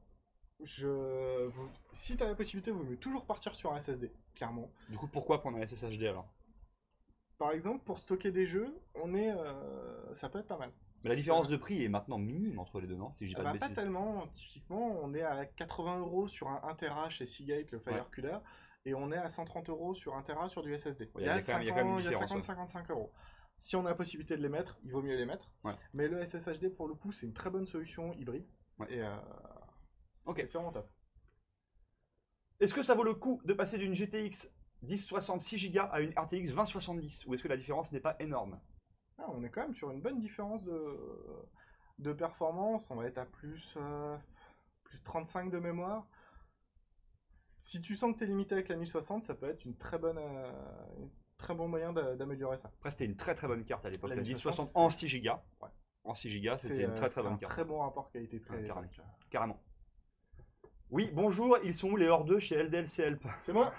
si tu as la possibilité, vous mieux toujours partir sur un SSD, clairement. Du coup, pourquoi prendre un SSHD alors? Par exemple, pour stocker des jeux, ça peut être pas mal. Mais la différence de prix est maintenant minime entre les deux, non? Si je dis pas de Bah, pas bêtises. tellement. Typiquement, on est à 80 € sur un 1 Tera chez Seagate, le Fire Cooler, et on est à 130 € sur 1 Tera sur du SSD. Il y a quand même une différence. 50-55 €. Si on a la possibilité de les mettre, il vaut mieux les mettre. Ouais. Mais le SSHD, pour le coup, c'est une très bonne solution hybride. Ouais. Et Ok. c'est vraiment top. Est-ce que ça vaut le coup de passer d'une GTX 1060 6 Go à une RTX 2070? Ou est-ce que la différence n'est pas énorme? Ah, on est quand même sur une bonne différence de performance. On va être à plus 35 de mémoire. Si tu sens que tu es limité avec la 1060, ça peut être une très très bon moyen d'améliorer ça. Après, c'était une très très bonne carte à l'époque. La La 1060 1060 en 6 Go. Ouais. En 6 Go, c'était une très très bonne C'est un carte. très bon rapport qualité-prix. Ouais, carrément. Oui, bonjour, ils sont où les hors 2 chez LDLC Help? C'est moi.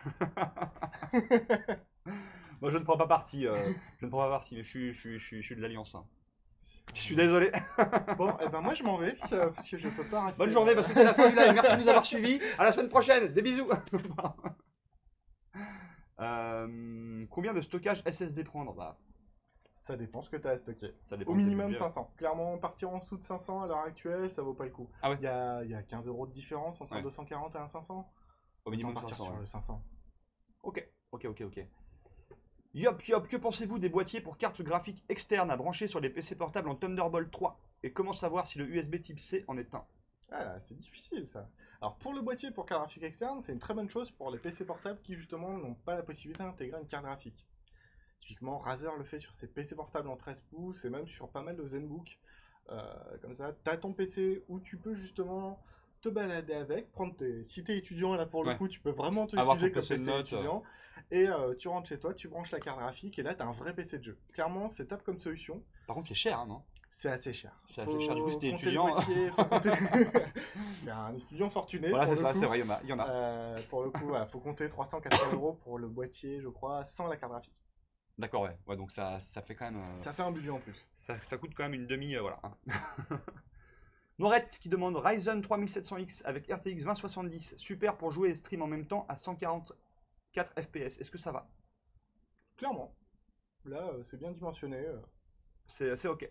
Moi, je ne prends pas parti. Je ne prends pas parti, mais je suis de l'Alliance. Hein. Je suis désolé. Bon, et ben moi je m'en vais, parce que je peux pas rester. Bonne journée, bah, c'était la fin du live. Merci de nous avoir suivis. À la semaine prochaine. Des bisous. Combien de stockage SSD prendre? Bah, Ça dépend ce que tu as à stocker. ça dépend Au de tes minimum budgets. 500. Clairement, partir en dessous de 500 à l'heure actuelle, ça vaut pas le coup. Ah ouais. Il y a 15 € de différence entre un Ouais. 240 et un 500. Au minimum Autant partir 500. sur Ouais. le 500. Ok. Yop, que pensez-vous des boîtiers pour cartes graphiques externes à brancher sur les PC portables en Thunderbolt 3? Et comment savoir si le USB type C en est un? Ah là, c'est difficile ça. Alors pour le boîtier pour carte graphique externe, c'est une très bonne chose pour les PC portables qui justement n'ont pas la possibilité d'intégrer une carte graphique. Typiquement, Razer le fait sur ses PC portables en 13 pouces et même sur pas mal de ZenBook. Comme ça, tu as ton PC où tu peux justement te balader avec, si t'es étudiant là pour le Ouais. coup, tu peux vraiment te Avoir utiliser ton comme PC de PC notes, étudiant. Et tu rentres chez toi, tu branches la carte graphique et là tu as un vrai PC de jeu. Clairement, c'est top comme solution. Par contre, c'est cher, hein, non? C'est assez cher. C'est assez cher. Du coup, si t'es Compter le étudiant. boîtier, faut compter- C'est un étudiant fortuné. Voilà, pour c'est le ça, coup. c'est vrai, il y en a. Pour le coup, voilà, faut compter 380 € pour le boîtier, je crois, sans la carte graphique. D'accord, ouais. Ouais, donc ça fait quand même. Ça fait un budget en plus. Ça coûte quand même une demi. Voilà. Hein. Norette qui demande Ryzen 3700X avec RTX 2070. Super pour jouer et stream en même temps à 144 FPS. Est-ce que ça va? Clairement. Là, c'est bien dimensionné. C'est ok.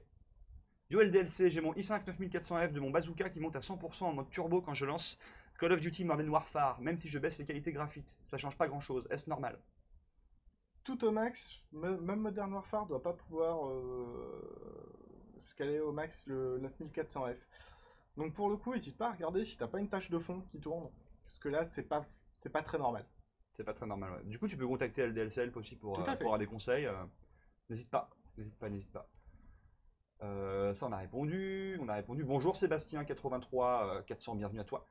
Duel DLC, j'ai mon i5 9400F de mon bazooka qui monte à 100% en mode turbo quand je lance Call of Duty Modern Warfare, même si je baisse les qualités graphiques. Ça change pas grand chose. Est-ce normal? Tout au max, même Modern Warfare doit pas pouvoir scaler au max le 9400F. Donc pour le coup, n'hésite pas à regarder si t'as pas une tâche de fond qui tourne. Parce que là, c'est pas très normal. C'est pas très normal. Ouais. Du coup, tu peux contacter LDLC Help aussi pour Tout à fait. avoir des conseils. N'hésite pas. Ça, on a répondu. Bonjour Sébastien 83 400, bienvenue à toi.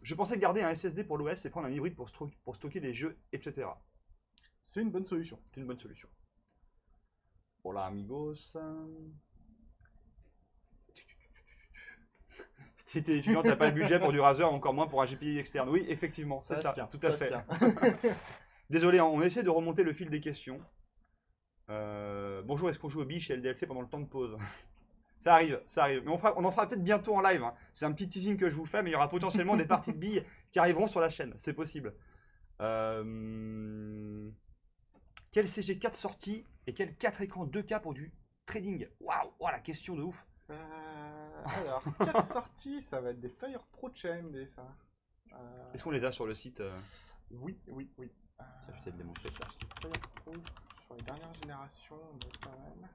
Je pensais garder un SSD pour l'OS et prendre un hybride pour stocker les jeux, etc. C'est une bonne solution. C'est une bonne solution. Hola amigos. Si t'es étudiant, t'as pas le budget pour du Razer, encore moins pour un GPU externe. Oui, effectivement, c'est ça, tout à fait. Désolé, on essaie de remonter le fil des questions. Bonjour, est-ce qu'on joue au billes chez LDLC pendant le temps de pause? Ça arrive. Mais on en fera peut-être bientôt en live. Hein. C'est un petit teasing que je vous fais, mais il y aura potentiellement des parties de billes qui arriveront sur la chaîne. C'est possible. Quel CG4 sorti et quel 4 écrans 2K pour du trading? Waouh, la question de ouf. Alors, 4 sorties, ça va être des Fire Pro Chamber, ça. Est-ce qu'on les a sur le site? Oui. Ça, j'essaie de les montrer. Fire Pro, sur les dernières générations, on doit être pas mal.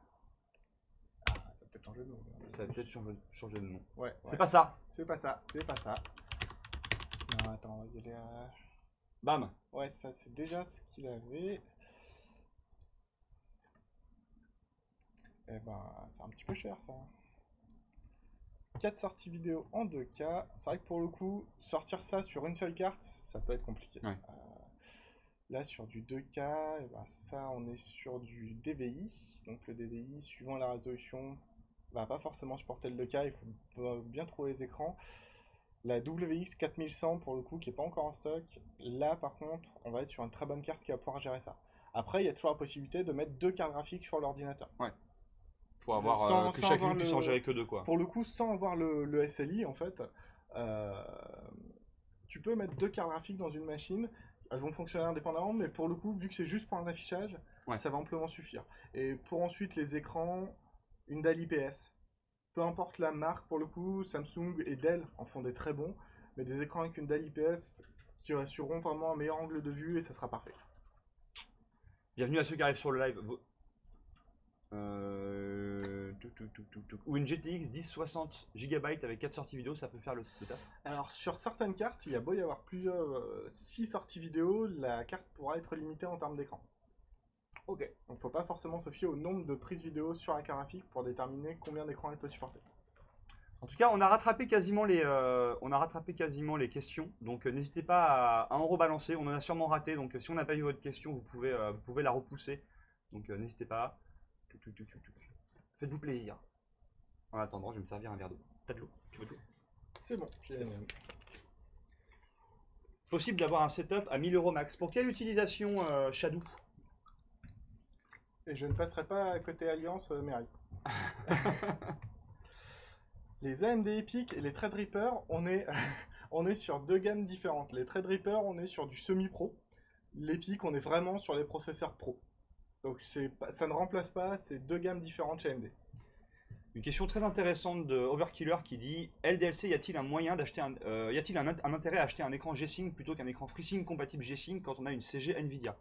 Ah, ça va peut-être changer de nom. Ça va peut-être changer de nom. Ouais. C'est pas ça. C'est pas ça. Non, attends, il y a les... Bam. Ouais, ça c'est déjà ce qu'il avait. Eh ben, c'est un petit peu cher ça. 4 sorties vidéo en 2K. C'est vrai que pour le coup, sortir ça sur une seule carte, ça peut être compliqué. Ouais. Là, sur du 2K, eh ben, ça, on est sur du DVI. Donc le DVI, suivant la résolution, va pas forcément supporter le 2K. Il faut bien trouver les écrans. La WX 4100, pour le coup, qui n'est pas encore en stock. Là, par contre, on va être sur une très bonne carte qui va pouvoir gérer ça. Après, il y a toujours la possibilité de mettre 2 cartes graphiques sur l'ordinateur. Ouais. Pour avoir Sans- que sans chacune avoir puisse le- en gérer que deux, quoi. Pour le coup, sans avoir le SLI, en fait, euh, tu peux mettre deux cartes graphiques dans une machine. Elles vont fonctionner indépendamment, mais pour le coup, vu que c'est juste pour un affichage, Ouais. ça va amplement suffire. Et pour ensuite les écrans, une dalle IPS. Peu importe la marque, pour le coup, Samsung et Dell en font des très bons, mais des écrans avec une dalle IPS qui assureront vraiment un meilleur angle de vue et ça sera parfait. Bienvenue à ceux qui arrivent sur le live. Ou une GTX 1060 Go avec 4 sorties vidéo, ça peut faire le taf. Alors sur certaines cartes, il y a beau y avoir plusieurs 6 sorties vidéo, la carte pourra être limitée en termes d'écran. Ok. Donc faut pas forcément se fier au nombre de prises vidéo sur la carte graphique pour déterminer combien d'écrans elle peut supporter. En tout cas, on a rattrapé quasiment les questions. Donc n'hésitez pas à en rebalancer. On en a sûrement raté. Donc si on n'a pas eu votre question, vous pouvez la repousser. Donc n'hésitez pas. Faites-vous plaisir. En attendant, je vais me servir un verre d'eau. T'as de l'eau? Tu veux de l'eau? C'est bon, j'ai la mienne. Possible d'avoir un setup à 1000 € max. Pour quelle utilisation, Shadow? Et je ne passerai pas à côté Alliance Mary. Les AMD Epic et les Threadripper, on est, on est sur deux gammes différentes. Les Threadripper, on est sur du semi-pro. L'Epic, on est vraiment sur les processeurs pro. Donc ça ne remplace pas ces deux gammes différentes chez AMD. Une question très intéressante de Overkiller qui dit LDLC, y a-t-il un moyen d'acheter y a-t-il un intérêt à acheter un écran G-Sync plutôt qu'un écran FreeSync compatible G-Sync quand on a une CG Nvidia?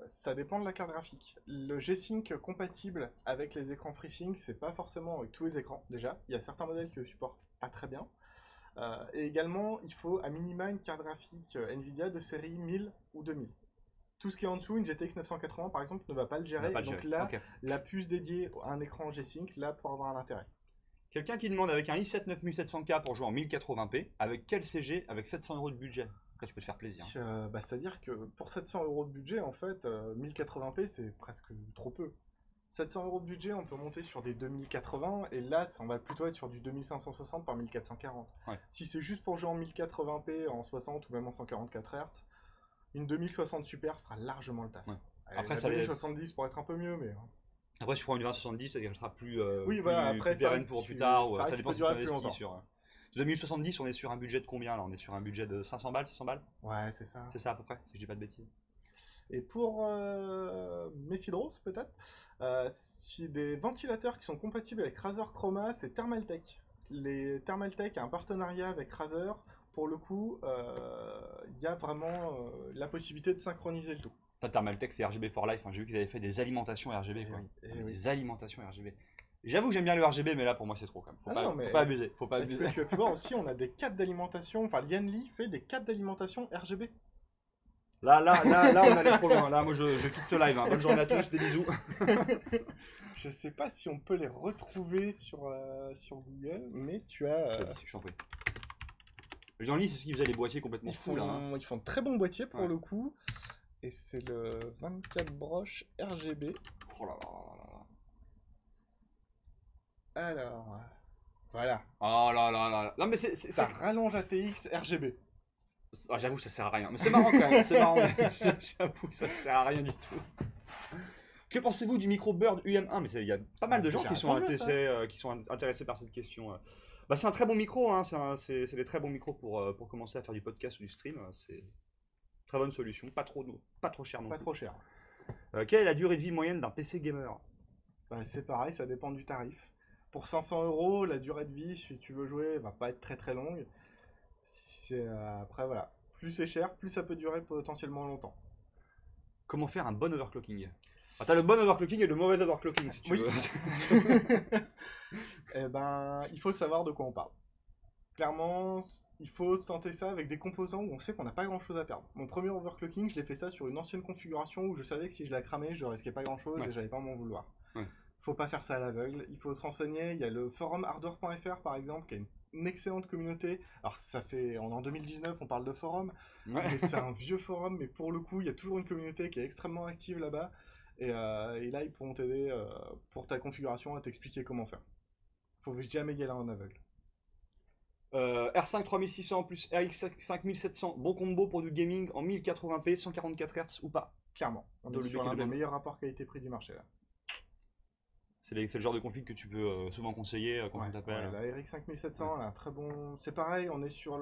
Ça dépend de la carte graphique. Le G-Sync compatible avec les écrans FreeSync, c'est pas forcément avec tous les écrans déjà. Il y a certains modèles qui le supportent pas très bien. Et également, il faut à minima une carte graphique Nvidia de série 1000 ou 2000. Tout ce qui est en dessous, une GTX 980 par exemple, ne va pas le gérer. pas le Donc gérer. là, Ok. la puce dédiée à un écran G-Sync, là, pour avoir un intérêt. Quelqu'un qui demande avec un i7 9700K pour jouer en 1080p, avec quel CG, avec 700 € de budget? Après, tu peux te faire plaisir. C'est-à-dire que pour 700 € de budget, en fait, 1080p, c'est presque trop peu. 700 € de budget, on peut monter sur des 2080, et là, on va plutôt être sur du 2560 par 1440. Ouais. Si c'est juste pour jouer en 1080p, en 60 ou même en 144 Hz, une 2060 Super fera largement le taf. Ouais. Après, ça 2070 pour être un peu mieux, mais... Après, si tu prends une 2070, ça sera plus, Oui, voilà, après, plus pérenne pour plus tard. c'est Ou, vrai ça que tu dépend peux si tu durer plus investis longtemps. sur. 2070, on est sur un budget de combien là? On est sur un budget de 500 balles, 600 balles? Ouais, c'est ça. C'est ça à peu près, si je dis pas de bêtises. Et pour Mephidros, peut-être, des ventilateurs qui sont compatibles avec Razer Chroma, c'est Thermaltake. Les Thermaltake a un partenariat avec Razer. Pour le coup, il y a vraiment la possibilité de synchroniser le tout. Thermaltake, c'est RGB for Life. Hein. J'ai vu qu'ils avaient fait des alimentations RGB. Quoi. Eh oui. Des alimentations RGB. J'avoue que j'aime bien le RGB, mais là pour moi c'est trop quand même. Faut pas abuser. Faut pas Est-ce abuser. que tu as pu voir aussi, on a des câbles d'alimentation. Enfin, Yanli fait des câbles d'alimentation RGB. Là, on allait trop loin. Là, moi, je quitte ce live. Hein. Bonne journée à tous, des bisous. Je sais pas si on peut les retrouver sur Google, mais tu as. Je t'en prie. Jean-Ly, c'est ce qui faisait les boîtiers complètement fous là. Hein. Ils font de très bons boîtiers pour le coup. Et c'est le 24 broches RGB. Oh là là là là. Alors. Voilà. Oh là là là là. Non, mais c'est. Ça rallonge ATX RGB. Ah, j'avoue, ça sert à rien. Mais c'est marrant quand même. C'est marrant. J'avoue, ça sert à rien du tout. Que pensez-vous du micro Bird UM1? Mais il y a pas mal de gens qui sont intéressés par cette question. Bah, c'est un très bon micro. Hein. C'est des très bons micros pour commencer à faire du podcast ou du stream. C'est une très bonne solution. Pas trop cher non plus. Pas trop cher. Quelle est la durée de vie moyenne d'un PC gamer? Bah, c'est pareil, ça dépend du tarif. Pour 500 €, la durée de vie, si tu veux jouer, va pas être très très longue. Après, voilà. Plus c'est cher, plus ça peut durer potentiellement longtemps. Comment faire un bon overclocking? Ah, t'as le bon overclocking et le mauvais overclocking si tu veux. Eh ben, il faut savoir de quoi on parle. Clairement, il faut se tenter ça avec des composants où on sait qu'on n'a pas grand chose à perdre. Mon premier overclocking, je l'ai fait ça sur une ancienne configuration où je savais que si je la cramais, je risquais pas grand chose et j'allais pas m'en vouloir. Ouais. Faut pas faire ça à l'aveugle, il faut se renseigner. Il y a le forum hardware.fr par exemple qui a une excellente communauté. Alors on est en 2019, on parle de forum, mais c'est un vieux forum, mais pour le coup, il y a toujours une communauté qui est extrêmement active là-bas. Et là, ils pourront t'aider pour ta configuration à t'expliquer comment faire. Faut jamais y aller en aveugle. R5 3600 plus RX 5700, bon combo pour du gaming en 1080p, 144 Hz ou pas? Clairement, on est sur l'un des meilleurs rapports qualité-prix du marché là. C'est le genre de config que tu peux souvent conseiller quand Ouais, on t'appelle. la RX 5700, elle a un très bon. C'est pareil, on est sur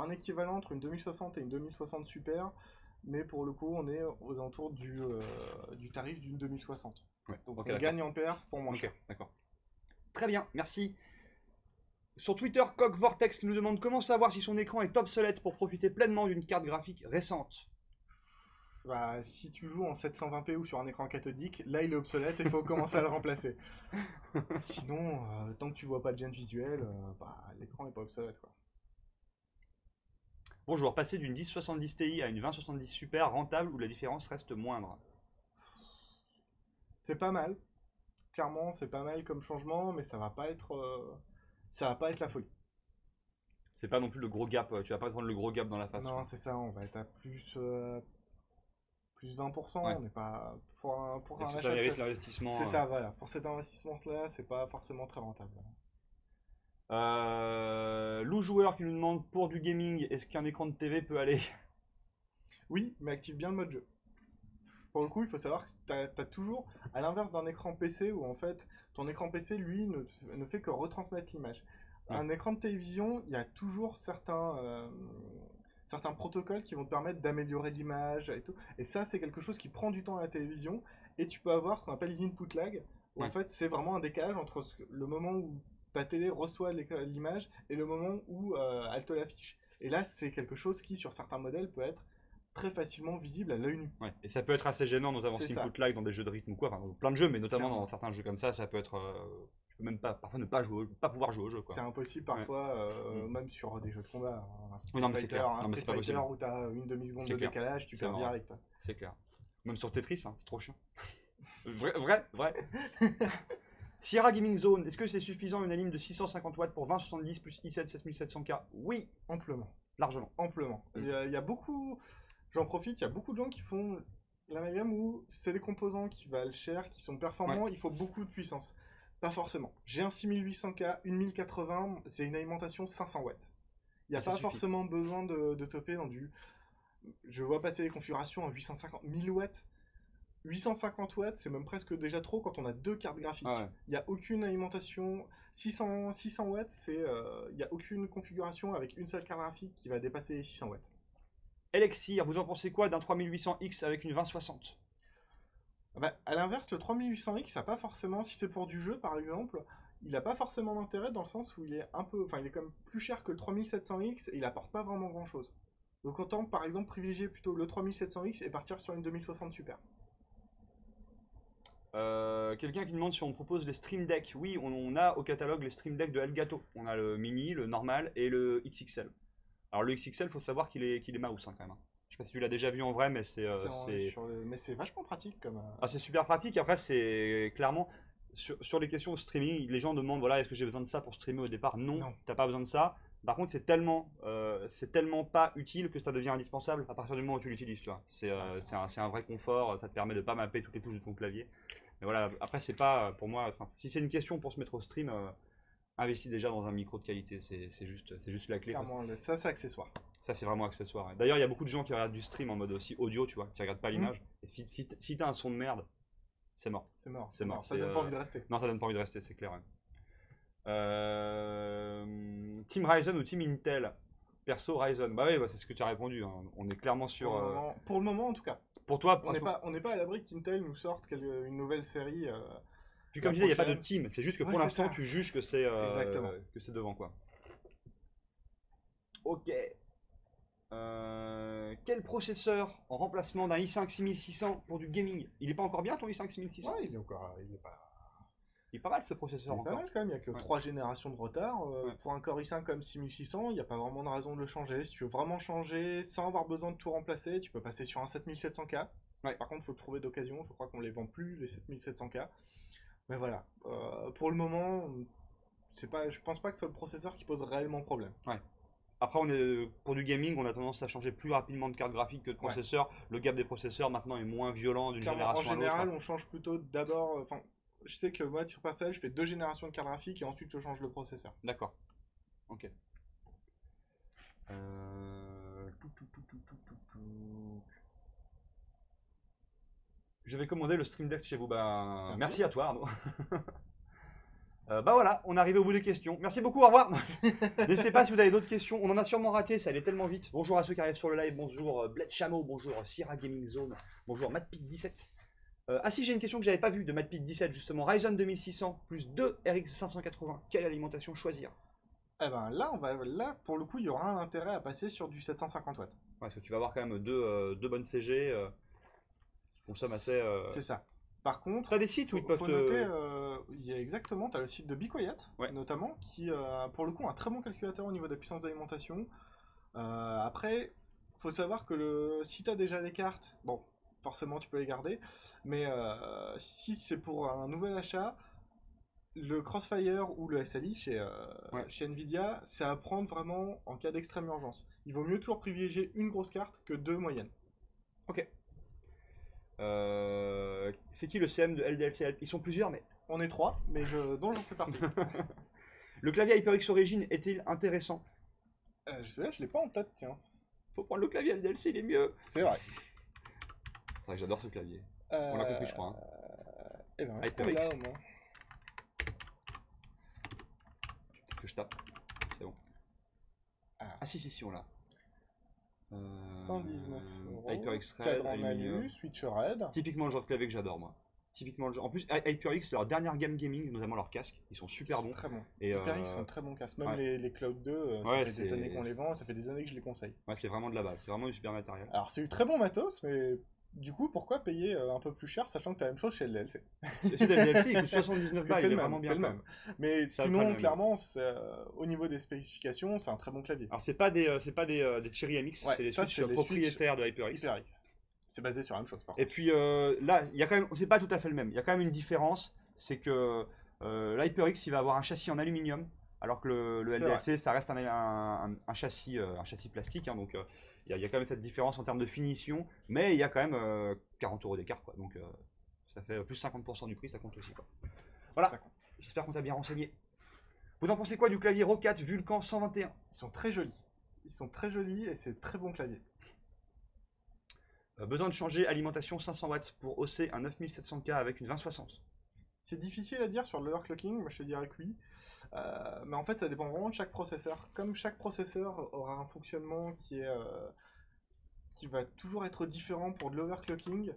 un équivalent entre une 2060 et une 2060 Super, mais pour le coup, on est aux alentours du tarif d'une 2060. Ouais, Donc ok, on d'accord. gagne en perf pour moins Ok, cher. d'accord. Très bien, merci. Sur Twitter, Coq Vortex nous demande comment savoir si son écran est obsolète pour profiter pleinement d'une carte graphique récente. Bah, si tu joues en 720p ou sur un écran cathodique, là il est obsolète et il faut commencer à le remplacer. Sinon, tant que tu vois pas de gêne visuelle, bah, l'écran est pas obsolète quoi. Bonjour, passer d'une 1070 Ti à une 2070 Super rentable où la différence reste moindre. C'est pas mal, clairement c'est pas mal comme changement, mais ça va pas être la folie. C'est pas non plus le gros gap, tu vas pas prendre le gros gap dans la face. Non, Quoi. c'est ça, on va être à plus 20%, Ouais. on n'est pas pour Est-ce un que ça achat de mérite cette... l'investissement C'est ça, voilà, pour cet investissement-là, c'est pas forcément très rentable. Lou Joueur qui nous demande pour du gaming, est-ce qu'un écran de TV peut aller? Oui, mais active bien le mode jeu. Pour le coup, il faut savoir que t'as toujours, à l'inverse d'un écran PC où en fait, ton écran PC, lui, ne fait que retransmettre l'image. Ouais. Un écran de télévision, il y a toujours certains protocoles qui vont te permettre d'améliorer l'image et tout. Et ça, c'est quelque chose qui prend du temps à la télévision. Et tu peux avoir ce qu'on appelle l'input lag, où en Ouais. fait, c'est vraiment un décalage entre le moment où ta télé reçoit l'image et le moment où elle te l'affiche. Et là, c'est quelque chose qui, sur certains modèles, peut être très facilement visible à l'œil nu. Ouais. Et ça peut être assez gênant, notamment C'est si ça, input lag dans des jeux de rythme ou quoi, enfin, dans plein de jeux, mais notamment dans clairement. certains jeux comme ça peut être. Tu peux même pas, parfois ne pas jouer, pas pouvoir jouer au jeu. Quoi. C'est impossible Ouais. parfois, Mm. même sur des jeux de combat. Un Oui, Street non, mais c'est Fighter, clair. un Non, mais Street c'est pas Fighter possible. où tu as une demi-seconde C'est de clair. décalage, tu C'est perds vrai. direct. C'est clair. Même sur Tetris, hein, c'est trop chiant. Vrai. Sierra Gaming Zone, est-ce que c'est suffisant une anime de 650 watts pour 2070 plus i7 7700K? Oui, Amplement. largement. Amplement. Mm. Il y a beaucoup, j'en profite, il y a beaucoup de gens qui font l'amalgame où c'est des composants qui valent cher, qui sont performants, Ouais. il faut beaucoup de puissance. Pas forcément. J'ai un 6800K, une 1080, c'est une alimentation 500 watts. Il n'y a Et ça pas suffit. forcément besoin de topper dans du... Je vois passer les configurations à 850, 1000 watts. 850 watts, c'est même presque déjà trop quand on a deux cartes graphiques. Ah ouais. Il n'y a aucune alimentation. 600 watts, il n'y a aucune configuration avec une seule carte graphique qui va dépasser les 600 watts. Elixir, vous en pensez quoi d'un 3800X avec une 2060? Ah bah, à l'inverse, le 3800X, ça pas forcément, si c'est pour du jeu par exemple, il n'a pas forcément d'intérêt dans le sens où il est un peu, enfin il est quand même plus cher que le 3700X et il apporte pas vraiment grand chose. Donc autant par exemple privilégier plutôt le 3700X et partir sur une 2060 Super. Quelqu'un qui demande si on propose les Stream Deck. Oui, on a au catalogue les Stream Deck de Elgato. On a le mini, le normal et le XXL. Alors le XXL, faut savoir qu'il est mouse hein, quand même. Hein. Je sais pas si tu l'as déjà vu en vrai, mais Mais c'est vachement pratique comme. c'est super pratique. Après, c'est clairement sur les questions de streaming, les gens demandent voilà, est-ce que j'ai besoin de ça pour streamer au départ? Non, Non. t'as pas besoin de ça. Par contre, c'est tellement pas utile que ça devient indispensable à partir du moment où tu l'utilises. Tu vois, c'est un vrai confort. Ça te permet de pas mapper toutes les touches de ton clavier. Mais voilà, après, c'est pas pour moi. Si c'est une question pour se mettre au stream, investis déjà dans un micro de qualité. C'est juste la clé. Clairement, ça c'est accessoire. Ça, c'est vraiment accessoire. Ouais. D'ailleurs, il y a beaucoup de gens qui regardent du stream en mode aussi audio, tu vois, qui regardent pas Hmm. l'image. Et si t'as un son de merde, c'est mort. C'est mort. C'est mort. Ça donne pas envie de rester. Non, ça donne pas envie de rester, c'est clair. Ouais. Team Ryzen ou Team Intel? Perso Ryzen. Bah oui, bah, c'est ce que tu as répondu. Hein. On est clairement sur. Pour le moment, en tout cas. Pour toi, On n'est pas à l'abri qu'Intel nous sorte une nouvelle série. puis comme je disais, il n'y a pas de team. C'est juste que Ouais, pour c'est l'instant, ça. tu juges que Exactement. c'est devant quoi. Ok. Quel processeur en remplacement d'un i5 6600 pour du gaming? Il est pas encore bien ton i5 6600? Ouais, il est encore. Il est pas mal ce processeur Il est pas encore. mal quand même, il n'y a que Ouais. 3 générations de retard. Ouais. Pour un Core i5 comme 6600, il n'y a pas vraiment de raison de le changer. Si tu veux vraiment changer sans avoir besoin de tout remplacer, tu peux passer sur un 7700K. Ouais. Par contre, il faut le trouver d'occasion. Je crois qu'on les vend plus, les 7700K. Mais voilà. Pour le moment, je pense pas que ce soit le processeur qui pose réellement problème. Ouais. Après, pour du gaming, on a tendance à changer plus rapidement de carte graphique que de Ouais. processeur. Le gap des processeurs maintenant est moins violent d'une Clairement, en génération à général, l'autre. on change plutôt d'abord. Enfin, je sais que moi, sur personnel, je fais 2 générations de carte graphique et ensuite je change le processeur. D'accord. Ok. Je vais commander le Stream Deck chez vous. Merci. Merci à toi, Arnaud. Bah voilà, on est arrivé au bout des questions. Merci beaucoup, au revoir. N'hésitez pas si vous avez d'autres questions. On en a sûrement raté, ça allait tellement vite. Bonjour à ceux qui arrivent sur le live. Bonjour Bled Chameau. Bonjour Sierra Gaming Zone. Bonjour MadPit17. Ah si, j'ai une question que j'avais pas vue de MadPit17 justement. Ryzen 2600 plus 2 RX 580. Quelle alimentation choisir? Eh ben là, pour le coup, il y aura un intérêt à passer sur du 750 watts. Ouais, parce que tu vas avoir quand même deux bonnes CG qui consomment assez. C'est ça. Par contre, T'as des sites où ils peuvent faut te. noter, il y a exactement, tu as le site de BeQuiet, Ouais. notamment, qui, pour le coup, a un très bon calculateur au niveau de la puissance d'alimentation. Après, faut savoir que si tu as déjà les cartes, bon, forcément, tu peux les garder, mais si c'est pour un nouvel achat, le Crossfire ou le SLI Ouais. chez Nvidia, c'est à prendre vraiment en cas d'extrême urgence. Il vaut mieux toujours privilégier une grosse carte que deux moyennes. Ok. C'est qui le CM de LDLC? Ils sont plusieurs, mais. On est trois, mais dont j'en fais partie. Le clavier HyperX Origin est-il intéressant? Celui-là, je l'ai pas en tête, tiens. Faut prendre le clavier LDLC, il est mieux. C'est vrai. C'est vrai que j'adore ce clavier. On l'a compris, je crois. Eh ben, HyperX. là au moins. Peut-être que je tape. C'est bon. Ah si, on l'a. 119 €. HyperX Red, Cadre en aluminium. alu, switch red. Typiquement le genre de clavier que j'adore, moi. Typiquement le genre. En plus, HyperX, leur dernière gamme gaming, notamment leur casque, ils sont super bons. Très bons. Et HyperX sont très bons casques. Même ouais. les Cloud 2, ça Ouais, fait des c'est- années qu'on les vend, ça fait des années que je les conseille. Ouais, c'est vraiment de la base. C'est vraiment du super matériel. Alors, c'est du très bon matos, mais du coup, pourquoi payer un peu plus cher, sachant que tu as la même chose chez LDLC? Celui d'LDLC, il coûte 79 Parce que balles, c'est il est le vraiment même, bien. c'est le quoi. même. Mais C'est à peu près le sinon, même. clairement, au niveau des spécifications, c'est un très bon clavier. Alors, c'est pas des Cherry MX, Ouais, c'est les ça, switches c'est les propriétaires de HyperX. HyperX. C'est basé sur la même chose, par Et contre. puis là, il y a quand même, c'est pas tout à fait le même. Il y a quand même une différence, c'est que l'HyperX il va avoir un châssis en aluminium, alors que le C'est LDLC ça reste un châssis plastique. Hein, donc il y a quand même cette différence en termes de finition, mais il y a quand même 40 € d'écart, quoi. Donc ça fait plus 50% du prix, ça compte aussi, quoi. Voilà. Ça compte. J'espère qu'on t'a bien renseigné. Vous en pensez quoi du clavier Roccat Vulcan 121? Ils sont très jolis. Ils sont très jolis et c'est très bon clavier. Besoin de changer alimentation 500 watts pour hausser un 9700K avec une 2060. C'est difficile à dire sur l'overclocking, moi je te dirais que oui. Mais en fait, ça dépend vraiment de chaque processeur. Comme chaque processeur aura un fonctionnement qui va toujours être différent pour de l'overclocking,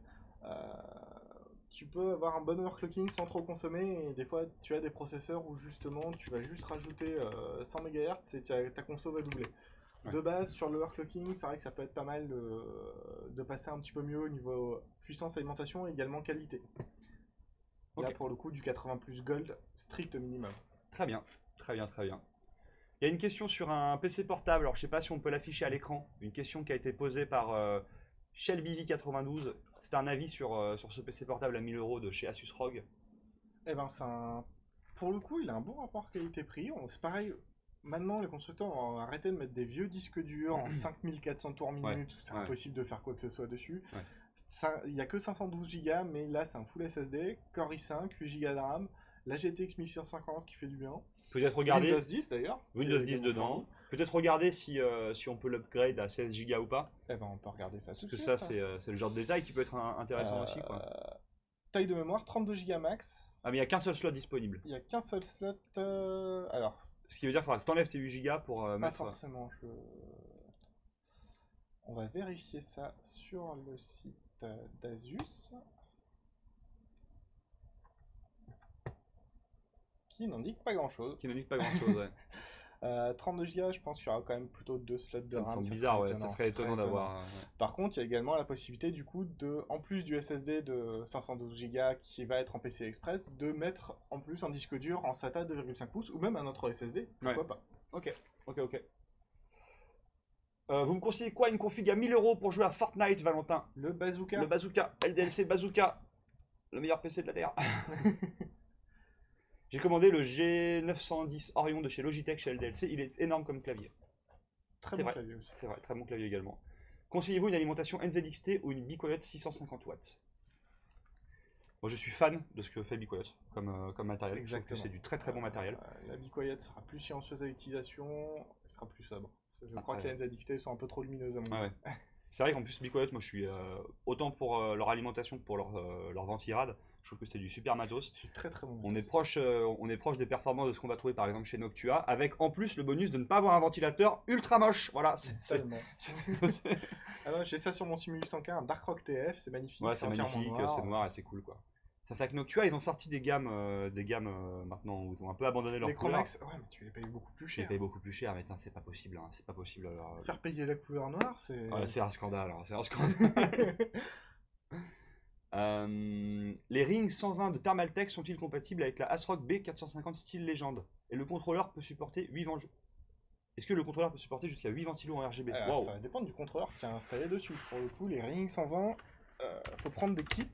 tu peux avoir un bon overclocking sans trop consommer. Et des fois, tu as des processeurs où justement tu vas juste rajouter 100 MHz et ta conso va doubler. Ouais. De base, sur l'overclocking, c'est vrai que ça peut être pas mal de passer un petit peu mieux au niveau puissance, alimentation et également qualité. Là, Ok. pour le coup, du 80 plus Gold, strict minimum. Très bien, très bien, très bien. Il y a une question sur un PC portable, alors je sais pas si on peut l'afficher à l'écran, une question qui a été posée par ShelbyV92. C'est un avis sur ce PC portable à 1000 € de chez Asus ROG. Eh ben, pour le coup, il a un bon rapport qualité-prix. C'est pareil, maintenant, les constructeurs ont arrêté de mettre des vieux disques durs en 5400 tours minute. C'est ouais. impossible de faire quoi que ce soit dessus. Ouais. Il n'y a que 512 Go, mais là, c'est un full SSD, Core i5, 8 Go de RAM, la GTX 1650 qui fait du bien. Peut-être regarder Windows 10 d'ailleurs. Windows qui est 10 également dedans. fourni. Peut-être regarder si on peut l'upgrade à 16 Go ou pas. Eh ben, on peut regarder ça tout Parce de que suite. ça, c'est le genre de détail qui peut être intéressant aussi, quoi. Taille de mémoire, 32 Go max. Ah, mais il n'y a qu'un seul slot disponible. Il n'y a qu'un seul slot. Alors, Ce qui veut dire qu'il faudra que tu enlèves tes 8 Go pour pas mettre. forcément. On va vérifier ça sur le site d'Asus. Qui n'indique pas grand chose. Qui n'indique pas grand chose, ouais. 32 Go, je pense qu'il y aura quand même plutôt 2 slots de Ça me RAM. semble ça bizarre, serait ouais. Ça serait étonnant d'avoir. Par contre, il y a également la possibilité, du coup, en plus du SSD de 512 Go qui va être en PC Express, de mettre en plus un disque dur en SATA 2,5 pouces ou même un autre SSD. Pourquoi pas? Ok. Vous me conseillez quoi, une config à 1000 € pour jouer à Fortnite, Valentin? Le bazooka. Le bazooka, LDLC bazooka, le meilleur PC de la Terre. J'ai commandé le G910 Orion de chez Logitech chez LDLC, il est énorme comme clavier. Très c'est bon vrai. clavier aussi. C'est vrai, très bon clavier également. Conseillez-vous une alimentation NZXT ou une BeQuiet 650 watts? Moi je suis fan de ce que fait BeQuiet comme matériel. Je trouve que c'est du très très bon matériel. La BeQuiet sera plus silencieuse à l'utilisation, elle sera plus sobre. Je crois Après, que les NZXT sont un peu trop lumineuses à mon Ah goût. ouais. C'est vrai qu'en plus, Bicolet, moi je suis autant pour leur alimentation que pour leur ventirad. Je trouve que c'est du super matos. C'est très très bon. On est proche des performances de ce qu'on va trouver par exemple chez Noctua, avec en plus le bonus de ne pas avoir un ventilateur ultra moche. Voilà, Tellement. c'est- Ah non, j'ai ça sur mon Simu 815, un Dark Rock TF, c'est magnifique. ouais, c'est entièrement magnifique, noir. c'est noir et c'est cool quoi. Ça, c'est vrai que Noctua, ils ont sorti des gammes maintenant où ils ont un peu abandonné leur Les couleur. Chromex, ouais, mais tu les payes beaucoup plus Je les cher. paye beaucoup plus cher, mais tain, c'est pas possible, hein, c'est pas possible. Alors, Faire payer la couleur noire, c'est. ouais, c'est un scandale, hein, c'est un scandale. Les rings 120 de Thermaltake sont-ils compatibles avec la ASRock B450 style légende? Et le contrôleur peut supporter 8 ventilos. Est-ce que le contrôleur peut supporter jusqu'à 8 ventilos en RGB? Waouh. Ça va dépendre du contrôleur qui est installé dessus. Pour le coup, les Ring 120, faut prendre des kits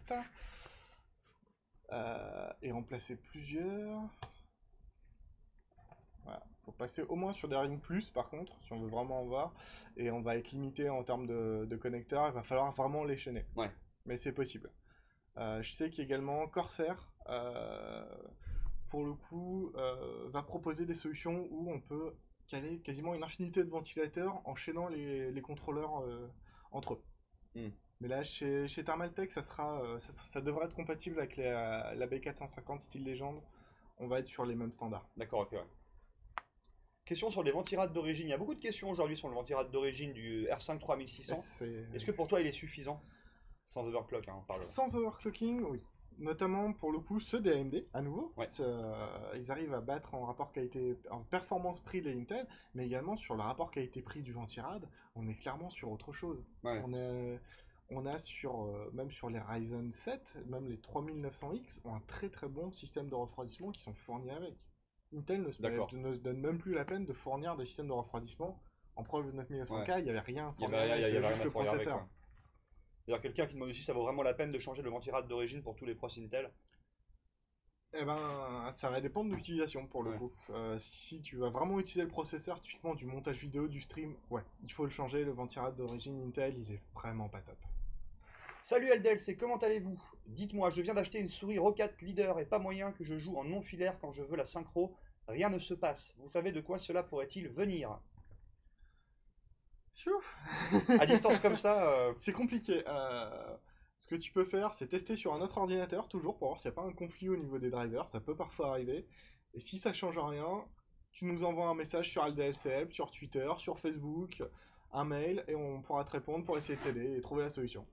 et remplacer plusieurs. Voilà. Faut passer au moins sur des Ring Plus par contre, si on veut vraiment en voir. Et on va être limité en termes de connecteurs, il va falloir vraiment les chaîner. Ouais. Mais c'est possible. Je sais qu'également Corsair, pour le coup, va proposer des solutions où on peut caler quasiment une infinité de ventilateurs en chaînant les contrôleurs entre eux. Hmm. Mais là, chez Thermaltake, ça devrait être compatible avec la B450 style légende. On va être sur les mêmes standards. D'accord, ok. Ouais. Question sur les ventirades d'origine. Il y a beaucoup de questions aujourd'hui sur le ventirad d'origine du R5 3600. Est-ce que pour toi il est suffisant? Sans overclock, hein, on parle. Sans overclocking, oui. Notamment pour le coup ceux des AMD, à nouveau. Ouais. Ils arrivent à battre en rapport qualité, en performance prix les Intel, mais également sur le rapport qualité-prix du ventirad, on est clairement sur autre chose. Ouais. On a sur, même sur les Ryzen 7, même les 3900X ont un très très bon système de refroidissement qui sont fournis avec. Intel ne se donne même plus la peine de fournir des systèmes de refroidissement. En Preuve 9900K, Ouais. il n'y avait rien Il y fourni avait avec, rien juste à le fournir avec, processeur. ouais. D'ailleurs, quelqu'un qui demande aussi si ça vaut vraiment la peine de changer le ventirad d'origine pour tous les pros Intel. Eh ben, ça va dépendre de l'utilisation pour le Ouais. coup. Si tu vas vraiment utiliser le processeur, typiquement du montage vidéo, du stream, ouais, il faut le changer. Le ventirad d'origine Intel, il est vraiment pas top. Salut LDLC, comment allez-vous? Dites-moi, je viens d'acheter une souris Rocat Leader et pas moyen que je joue en non-filaire quand je veux la synchro. Rien ne se passe. Vous savez de quoi cela pourrait-il venir? Chouf. À distance comme ça, C'est compliqué. Ce que tu peux faire, c'est tester sur un autre ordinateur, toujours, pour voir s'il n'y a pas un conflit au niveau des drivers. Ça peut parfois arriver. Et si ça change rien, tu nous envoies un message sur LDLC Help, sur Twitter, sur Facebook, un mail, et on pourra te répondre pour essayer de t'aider et trouver la solution.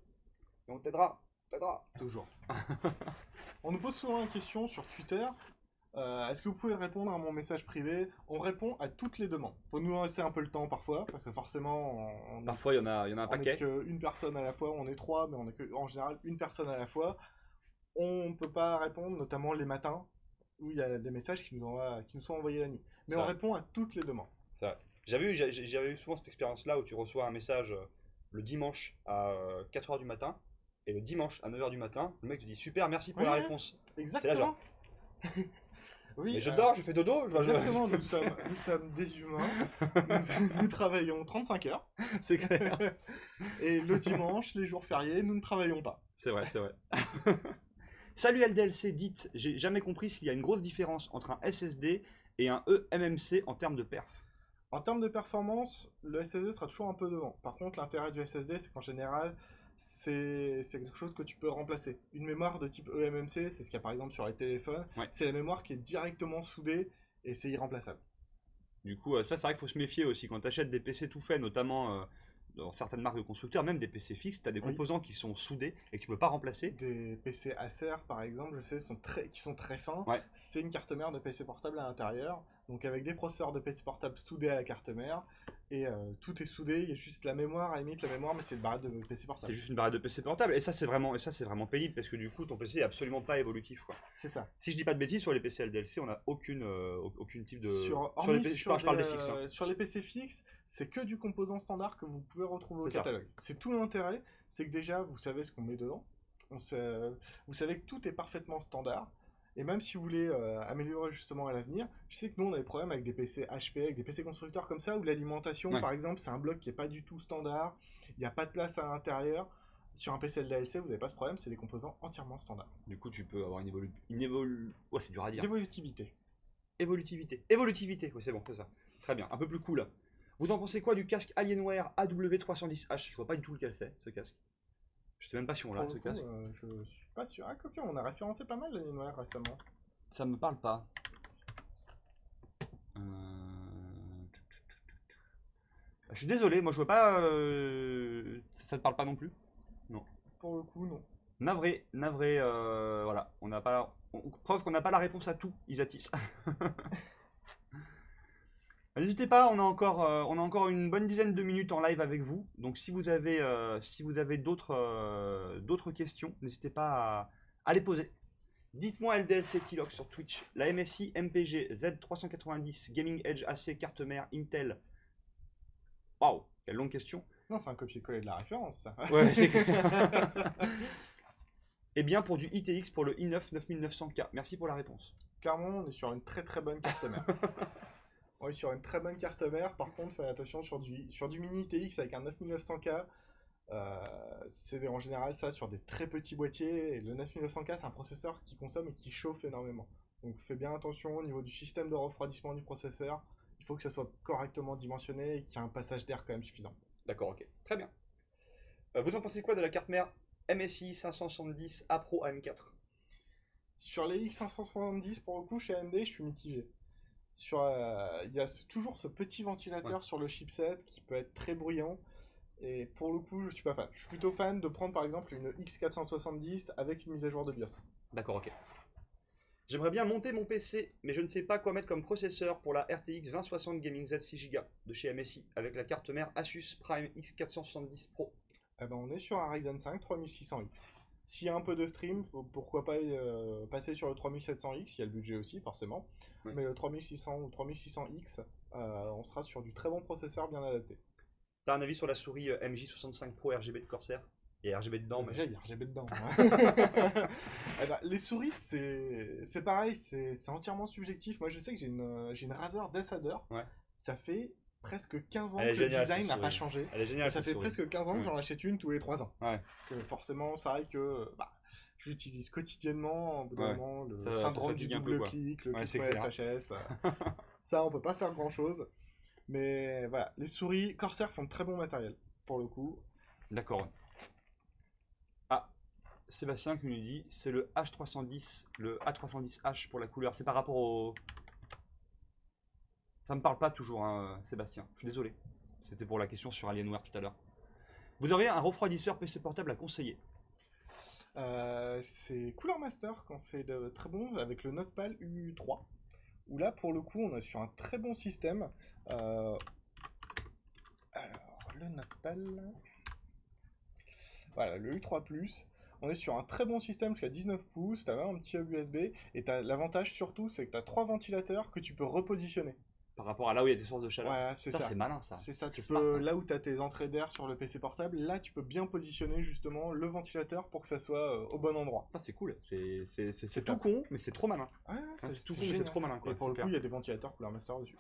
et on t'aidera. On t'aidera. Toujours. On nous pose souvent la question sur Twitter. Est-ce que vous pouvez répondre à mon message privé? On répond à toutes les demandes. Faut nous laisser un peu le temps parfois, parce que forcément, Parfois, il y en a un on paquet. n'est qu'une personne à la fois. On est trois, mais on est en général une personne à la fois. On ne peut pas répondre, notamment les matins, où il y a des messages qui nous sont envoyés la nuit. Mais on Ça. répond à toutes les demandes. Ça. J'avais eu souvent cette expérience-là où tu reçois un message le dimanche à 4h du matin et le dimanche à 9h du matin, le mec te dit super, merci pour la Ouais. réponse. Exactement. là, genre. Oui, Mais je dors, je fais dodo. exactement, nous sommes des humains. Nous travaillons 35 heures. C'est clair. Et le dimanche, les jours fériés, nous ne travaillons pas. C'est vrai, c'est vrai. Salut LDLC, dites, j'ai jamais compris s'il y a une grosse différence entre un SSD et un eMMC en termes de perf. En termes de performance, le SSD sera toujours un peu devant. Par contre, l'intérêt du SSD, c'est qu'en général, c'est quelque chose que tu peux remplacer. Une mémoire de type eMMC, c'est ce qu'il y a par exemple sur les téléphones, Ouais. c'est la mémoire qui est directement soudée et c'est irremplaçable. Du coup, ça, c'est vrai qu'il faut se méfier aussi. Quand tu achètes des PC tout faits, notamment dans certaines marques de constructeurs, même des PC fixes, tu as des Oui. composants qui sont soudés et que tu peux pas remplacer. Des PC Acer, par exemple, je sais, qui sont très fins. Ouais. C'est une carte mère de PC portable à l'intérieur. Donc avec des processeurs de PC portable soudés à la carte mère. Et tout est soudé, il y a juste la mémoire, à la limite la mémoire, mais c'est une barrette de PC C'est portable. juste une barrette de PC portable. Et ça, c'est vraiment pénible parce que du coup, ton PC est absolument pas évolutif, quoi. C'est ça. Si je dis pas de bêtises, sur les PC LDLC, on a aucune type de. Sur les hormis PC, sur je parle des fixes. Hein. sur les PC fixes, c'est que du composant standard que vous pouvez retrouver au C'est ça. catalogue. C'est tout l'intérêt, c'est que déjà vous savez ce qu'on met dedans. Vous savez que tout est parfaitement standard. Et même si vous voulez améliorer justement à l'avenir, je sais que nous on a des problèmes avec des PC HP, avec des PC constructeurs comme ça, où l'alimentation Ouais. par exemple c'est un bloc qui est pas du tout standard, il n'y a pas de place à l'intérieur. Sur un PC LDLC, vous n'avez pas ce problème, c'est des composants entièrement standards. Du coup, tu peux avoir Ouais, c'est dur à dire. L'évolutivité. Évolutivité. Évolutivité, oui, c'est bon, c'est ça. Très bien, un peu plus cool. Vous en pensez quoi du casque Alienware AW310H? Je vois pas du tout lequel c'est, ce casque. Je sais même pas si on l'a, Pour ce le coup, casque. je suis pas sûr. Ah, quoique, on a référencé pas mal l'Alienware récemment. Ça me parle pas. Je suis désolé, moi je vois pas. Ça te parle pas non plus? Non. Pour le coup, non. Navré, navré, voilà. On n'a pas. Preuve qu'on n'a pas la réponse à tout, Isatis. N'hésitez pas, on a encore une bonne dizaine de minutes en live avec vous. Donc si vous avez d'autres questions, n'hésitez pas à les poser. Dites-moi LDLC Tilox sur Twitch, la MSI MPG Z390 Gaming Edge AC carte mère Intel. Waouh, quelle longue question. Non, c'est un copier-coller de la référence, ça. Ouais, c'est clair. Et bien pour du ITX pour le i9 9900K. Merci pour la réponse. Clairement, on est sur une très très bonne carte mère. On est sur une très bonne carte mère. Par contre, faites attention sur du mini ITX avec un 9900K. C'est en général ça sur des très petits boîtiers. Et le 9900K, c'est un processeur qui consomme et qui chauffe énormément. Donc faites bien attention au niveau du système de refroidissement du processeur. Il faut que ça soit correctement dimensionné et qu'il y ait un passage d'air quand même suffisant. D'accord, ok. Très bien. Vous en pensez quoi de la carte mère MSI 570 A Pro AM4? Sur les X570, pour le coup, chez AMD, je suis mitigé. Il y a toujours ce petit ventilateur sur le chipset qui peut être très bruyant. Et pour le coup, je suis pas fan. Je suis plutôt fan de prendre par exemple une X470 avec une mise à jour de BIOS. D'accord, ok. J'aimerais bien monter mon PC, mais je ne sais pas quoi mettre comme processeur pour la RTX 2060 Gaming Z 6 Go de chez MSI avec la carte mère Asus Prime X470 Pro. Eh ben, on est sur un Ryzen 5 3600X. S'il y a un peu de stream, pourquoi pas passer sur le 3700X, il y a le budget aussi forcément. Ouais. Mais le 3600 ou 3600X, on sera sur du très bon processeur bien adapté. T'as un avis sur la souris MJ65 Pro RGB de Corsair? Il y a RGB dedans, mais... Déjà, il y a RGB dedans. Eh ben, les souris, c'est pareil, c'est entièrement subjectif. Moi, je sais que j'ai une Razer Desader. Ouais. Ça fait presque 15 ans Elle est que le géniale, design cette n'a pas souris. changé. Elle est géniale, Et ça cette fait souris. presque 15 ans que j'en achète une tous les 3 ans. Ouais. Que forcément, c'est vrai que je l'utilise quotidiennement. Au bout d'un Ouais. moment, le Ça syndrome du fatigue un peu, double quoi. clic, le Ouais, clic c'est molette clair. HS, ça, on peut pas faire grand chose. Mais voilà, les souris Corsair font de très bon matériel, pour le coup. D'accord. Ah, Sébastien qui nous dit, c'est le H310, le A310H pour la couleur. C'est par rapport au... Ça me parle pas toujours, hein, Sébastien. Je suis désolé. C'était pour la question sur Alienware tout à l'heure. Vous auriez un refroidisseur PC portable à conseiller? C'est Cooler Master qu'on fait de très bon avec le Notepal U3. Où là, pour le coup, on est sur un très bon système. Alors, le Notepal. Voilà, le U3+. On est sur un très bon système jusqu'à 19 pouces. Tu as même un petit hub USB. Et l'avantage surtout, c'est que tu as 3 ventilateurs que tu peux repositionner. Par rapport à là où il y a des sources de chaleur. Voilà, c'est ça. C'est malin, ça. C'est ça, C'est tu smart, peux, hein. là où tu as tes entrées d'air sur le PC portable, là tu peux bien positionner justement le ventilateur pour que ça soit au bon endroit. Ah, c'est cool. C'est tout top. con, mais c'est trop malin. Ouais, C'est tout con, mais génial. c'est trop malin, quoi. Et pour le C'est coup, il clair. y a des ventilateurs Cooler Master dessus.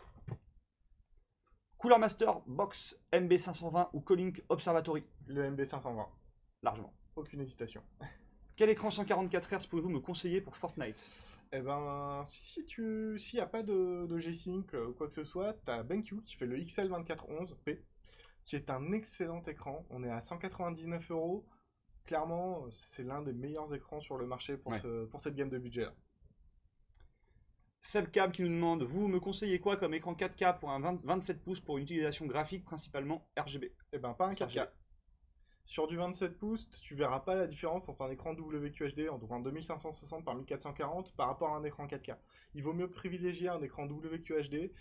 Cooler Master Box MB520 ou Collink Observatory? Le MB520, Largement. aucune hésitation. Quel écran 144 Hz pouvez-vous me conseiller pour Fortnite? Eh ben, s'il n'y a pas de G-Sync ou quoi que ce soit, tu as BenQ qui fait le XL2411P, qui est un excellent écran. On est à 199 €. Clairement, c'est l'un des meilleurs écrans sur le marché pour, Ouais. pour cette gamme de budget-là. Sebcab qui nous demande, vous me conseillez quoi comme écran 4K pour un 27 pouces pour une utilisation graphique principalement RGB? Eh ben, pas un C'est 4K. RGB. Sur du 27 pouces, tu verras pas la différence entre un écran WQHD, donc un 2560 par 1440, par rapport à un écran 4K. Il vaut mieux privilégier un écran WQHD.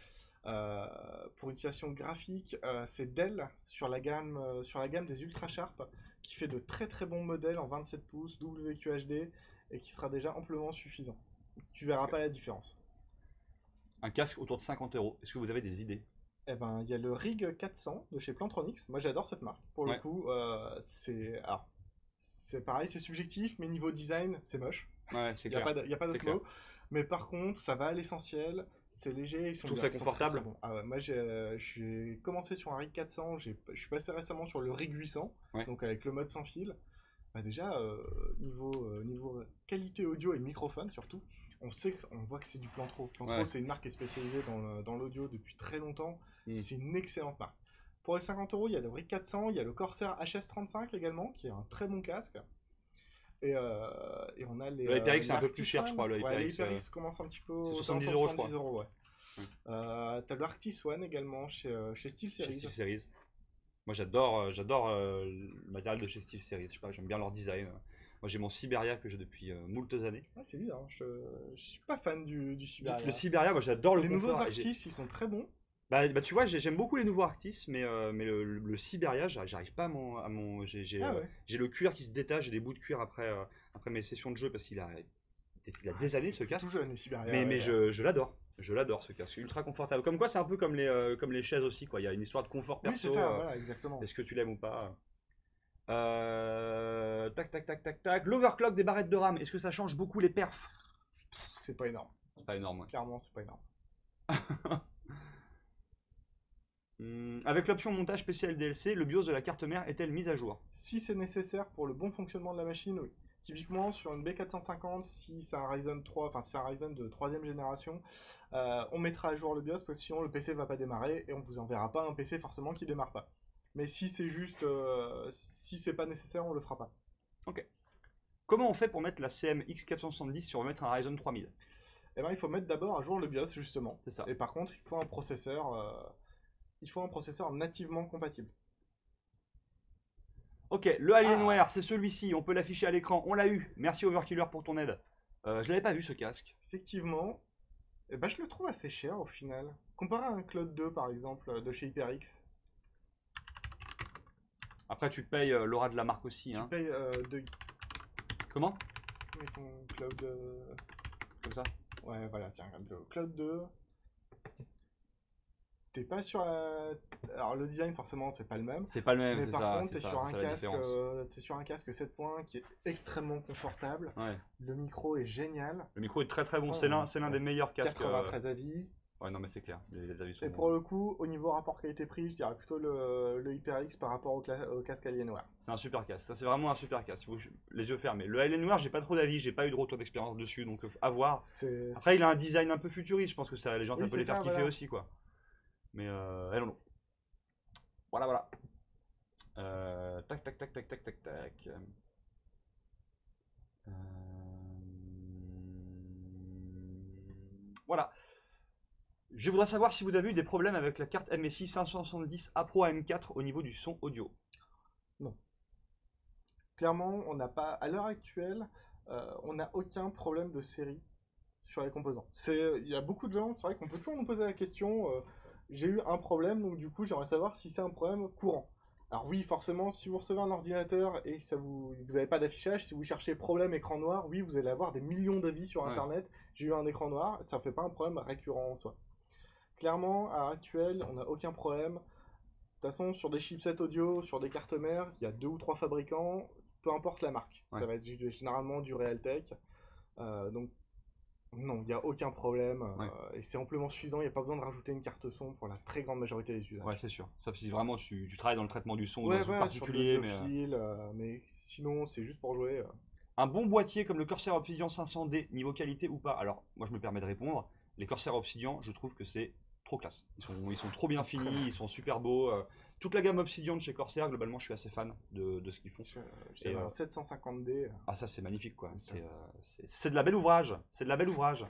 Pour utilisation graphique, c'est Dell sur la gamme des Ultra Sharp qui fait de très très bons modèles en 27 pouces WQHD et qui sera déjà amplement suffisant. Tu verras pas la différence. Un casque autour de 50 €. Est-ce que vous avez des idées? Eh ben, il y a le Rig 400 de chez Plantronics. Moi, j'adore cette marque. Pour le Ouais. coup, c'est pareil, c'est subjectif, mais niveau design, c'est moche. Ouais, c'est Il n'y a clair. pas C'est d'autre clair. mot. Mais par contre, ça va à l'essentiel. C'est léger. Ils sont trouve bien, ça ils sont confortable. très, très bons. Ah ouais, moi, j'ai commencé sur un Rig 400. Je suis passé récemment sur le Rig 800, Ouais. donc avec le mode sans fil. Bah déjà, niveau qualité audio et microphone surtout, on voit que c'est du Plantro. Plantro, Ouais. c'est une marque qui est spécialisée dans l'audio depuis très longtemps. Mm. C'est une excellente marque. Pour les 50 euros, il y a le Brick 400, il y a le Corsair HS35 également, qui est un très bon casque. Et on a Le HyperX, c'est un peu plus l'Arctis cher, je One. crois. Le Ouais, les HyperX, HyperX commencent un petit peu c'est aux 70 alentours de euros, je crois. 70 euros, ouais. Mm. T'as le Arctis One également chez Chez SteelSeries. SteelSeries. Moi, j'adore le matériel de chez SteelSeries. Je sais pas, j'aime bien leur design. Moi, j'ai mon Siberia que j'ai depuis moultes années. Ah, c'est bizarre, je suis pas fan du Siberia. Le Siberia, moi, j'adore le Les nouveaux confort. Arctis, ils sont très bons. Bah, tu vois, j'aime beaucoup les nouveaux Arctis, mais le Siberia, j'arrive pas Ah ouais. j'ai le cuir qui se détache, j'ai des bouts de cuir après mes sessions de jeu parce il a des années ce C'est casque. tout jeune les Siberia. Mais Ouais. je l'adore. Je l'adore ce casque, ultra confortable. Comme quoi, c'est un peu comme les chaises aussi, quoi. Il y a une histoire de confort Oui, c'est perso. ça, voilà, exactement. Est-ce que tu l'aimes ou pas? Tac, tac, tac, tac, tac. L'overclock des barrettes de RAM, est-ce que ça change beaucoup les perfs? C'est pas énorme. C'est pas énorme, ouais. Clairement, c'est pas énorme. Avec l'option montage PCL DLC, le BIOS de la carte mère est-elle mise à jour? Si c'est nécessaire pour le bon fonctionnement de la machine, oui. Typiquement, sur une B450, si c'est un Ryzen 3, enfin si c'est un Ryzen de 3ème génération, on mettra à jour le BIOS parce que sinon le PC va pas démarrer et on vous enverra pas un PC forcément qui démarre pas. Mais si c'est juste, si c'est pas nécessaire, on le fera pas. Ok. Comment on fait pour mettre la CMX 470 si on veut mettre un Ryzen 3000? Eh ben, il faut mettre d'abord à jour le BIOS justement. C'est ça. Et par contre, il faut un processeur nativement compatible. Ok, le Alienware, c'est celui-ci, on peut l'afficher à l'écran, on l'a eu. Merci Overkiller pour ton aide. Je l'avais pas vu ce casque. Effectivement, eh ben, je le trouve assez cher au final. Comparé à un Cloud 2 par exemple de chez HyperX, Après, tu payes l'aura de la marque aussi. tu Hein. payes 2. Comment? Mais ton Cloud. Comme ça. Ouais, voilà, tiens, regarde le Cloud 2. T'es pas sur la. Alors le design forcément c'est pas le même. C'est pas le même, Mais c'est par ça. contre, C'est ça, c'est la différence. t'es sur un casque 7 points qui est extrêmement confortable. Ouais. Le micro est génial. Le micro est très très bon, Son, c'est l'un des meilleurs casques. 93 avis. Ouais, non, mais c'est clair, les avis sont Et bons. pour le coup, au niveau rapport qualité-prix, je dirais plutôt le HyperX par rapport au casque Alienware. C'est un super casque, ça c'est vraiment un super casque. Les yeux fermés. Le Alienware, j'ai pas trop d'avis, j'ai pas eu de retour d'expérience dessus, donc à voir. C'est. Après, il a un design un peu futuriste, je pense que les gens, ça Oui, peut c'est les faire ça, kiffer voilà. aussi, quoi. Mais, non, non. Voilà, voilà. Tac, tac, tac, tac, tac, tac, tac. Voilà. Je voudrais savoir si vous avez eu des problèmes avec la carte MSI 570 A Pro AM4 au niveau du son audio. Non. Clairement, on n'a pas, à l'heure actuelle, on n'a aucun problème de série sur les composants. Il y a beaucoup de gens, c'est vrai qu'on peut toujours nous poser la question, j'ai eu un problème, donc du coup j'aimerais savoir si c'est un problème courant. Alors oui, forcément, si vous recevez un ordinateur et que vous n'avez pas d'affichage, si vous cherchez problème écran noir, oui, vous allez avoir des millions d'avis sur Ouais. Internet. J'ai eu un écran noir, ça ne fait pas un problème récurrent en soi. Clairement, à l'heure actuelle, on n'a aucun problème. De toute façon, sur des chipsets audio, sur des cartes mères, il y a 2 ou 3 fabricants, peu importe la marque. Ouais. Ça va être généralement du Realtek. Donc, non, il n'y a aucun problème. Ouais. Et c'est amplement suffisant. Il n'y a pas besoin de rajouter une carte son pour la très grande majorité des usages. Ouais, c'est sûr. Sauf si vraiment tu travailles dans le traitement du son ou Ouais, dans un voilà, sur particulier. de l'audiophile, mais sinon, c'est juste pour jouer. Un bon boîtier comme le Corsair Obsidian 500D, niveau qualité ou pas? Alors, moi je me permets de répondre. Les Corsair Obsidian, je trouve que c'est trop classe. Ils sont trop bien finis, ils sont super beaux. Toute la gamme Obsidian de chez Corsair, globalement, je suis assez fan de ce qu'ils font. J'avais un 750D. Ah, ça c'est magnifique quoi. C'est de la belle ouvrage. C'est de la belle ouvrage.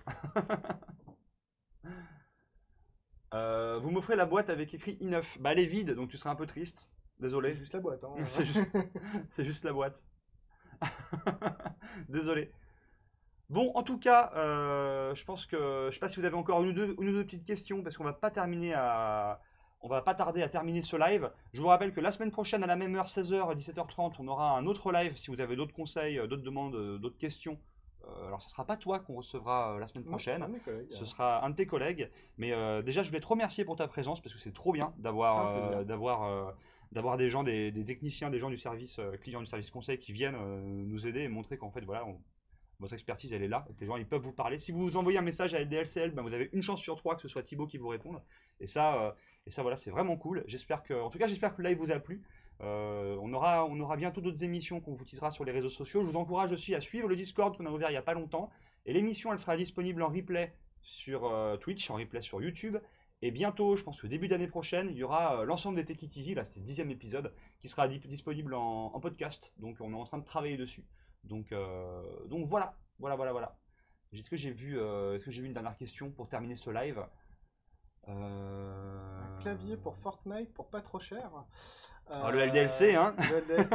Vous m'offrez la boîte avec écrit i9. Bah, elle est vide, donc tu seras un peu triste. Désolé. C'est juste la boîte. Hein. C'est juste la boîte. Désolé. Bon, en tout cas, je pense que je sais pas si vous avez encore une ou deux petites questions parce qu'on va pas on va pas tarder à terminer ce live. Je vous rappelle que la semaine prochaine à la même heure, 16h, 17h30, on aura un autre live. Si vous avez d'autres conseils, d'autres demandes, d'autres questions, alors ce sera pas toi qu'on recevra la semaine prochaine. Non, collègues, Ce sera un de tes collègues. Mais déjà, je voulais te remercier pour ta présence parce que c'est trop bien d'avoir des gens, des techniciens, des gens du service client, du service conseil qui viennent nous aider et montrer qu'en fait, voilà, votre expertise, elle est là. Et que les gens, ils peuvent vous parler. Si vous envoyez un message à LDLCL, ben, vous avez une chance sur 3 que ce soit Thibaut qui vous réponde. Et ça voilà, c'est vraiment cool. En tout cas, j'espère que le live vous a plu. On aura bientôt d'autres émissions qu'on vous teasera sur les réseaux sociaux. Je vous encourage aussi à suivre le Discord qu'on a ouvert il n'y a pas longtemps. Et l'émission, elle sera disponible en replay sur Twitch, en replay sur YouTube. Et bientôt, je pense que début d'année prochaine, il y aura l'ensemble des Take It Easy, là c'était le 10e épisode, qui sera disponible en podcast. Donc on est en train de travailler dessus. Donc voilà, voilà. Est-ce que j'ai vu une dernière question pour terminer ce live? Un clavier pour Fortnite pour pas trop cher. Le LDLC, hein. Le LDLC,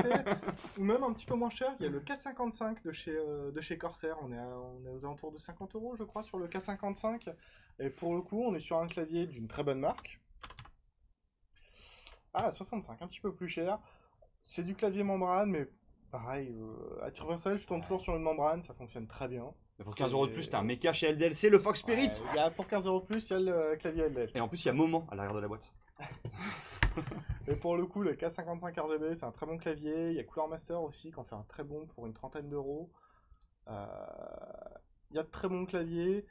ou même un petit peu moins cher, il y a le K55 de chez Corsair. On est aux alentours de 50 euros, je crois, sur le K55. Et pour le coup, on est sur un clavier d'une très bonne marque. Ah, 65, un petit peu plus cher. C'est du clavier membrane, mais pareil, à titre personnel, je tourne toujours sur une membrane, ça fonctionne très bien. Pour 15 euros de plus, t'as un méca chez LDLC, le Fox Spirit. Pour 15 euros de plus, il y a le clavier LDLC. Et en plus, il y a Moment à l'arrière de la boîte. Et pour le coup, le K55 RGB, c'est un très bon clavier. Il y a Cooler Master aussi, qui en fait un très bon pour une trentaine d'euros. Il y a de très bons claviers.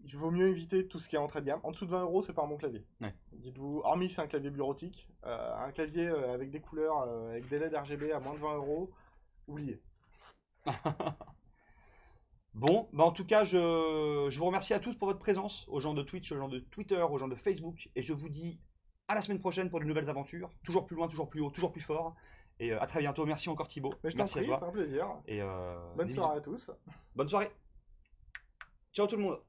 Il vaut mieux éviter tout ce qui est entrée de gamme. En dessous de 20 euros, c'est pas un bon clavier. Ouais. Dites-vous, hormis c'est un clavier bureautique, un clavier avec des couleurs, avec des LED RGB à moins de 20 euros, oubliez. Bon, en tout cas, je vous remercie à tous pour votre présence, aux gens de Twitch, aux gens de Twitter, aux gens de Facebook, et je vous dis à la semaine prochaine pour de nouvelles aventures, toujours plus loin, toujours plus haut, toujours plus fort, et à très bientôt. Merci encore Thibaut. Mais je t'en prie, c'est un plaisir. Et bonne soirée à tous. Bonne soirée. Ciao tout le monde.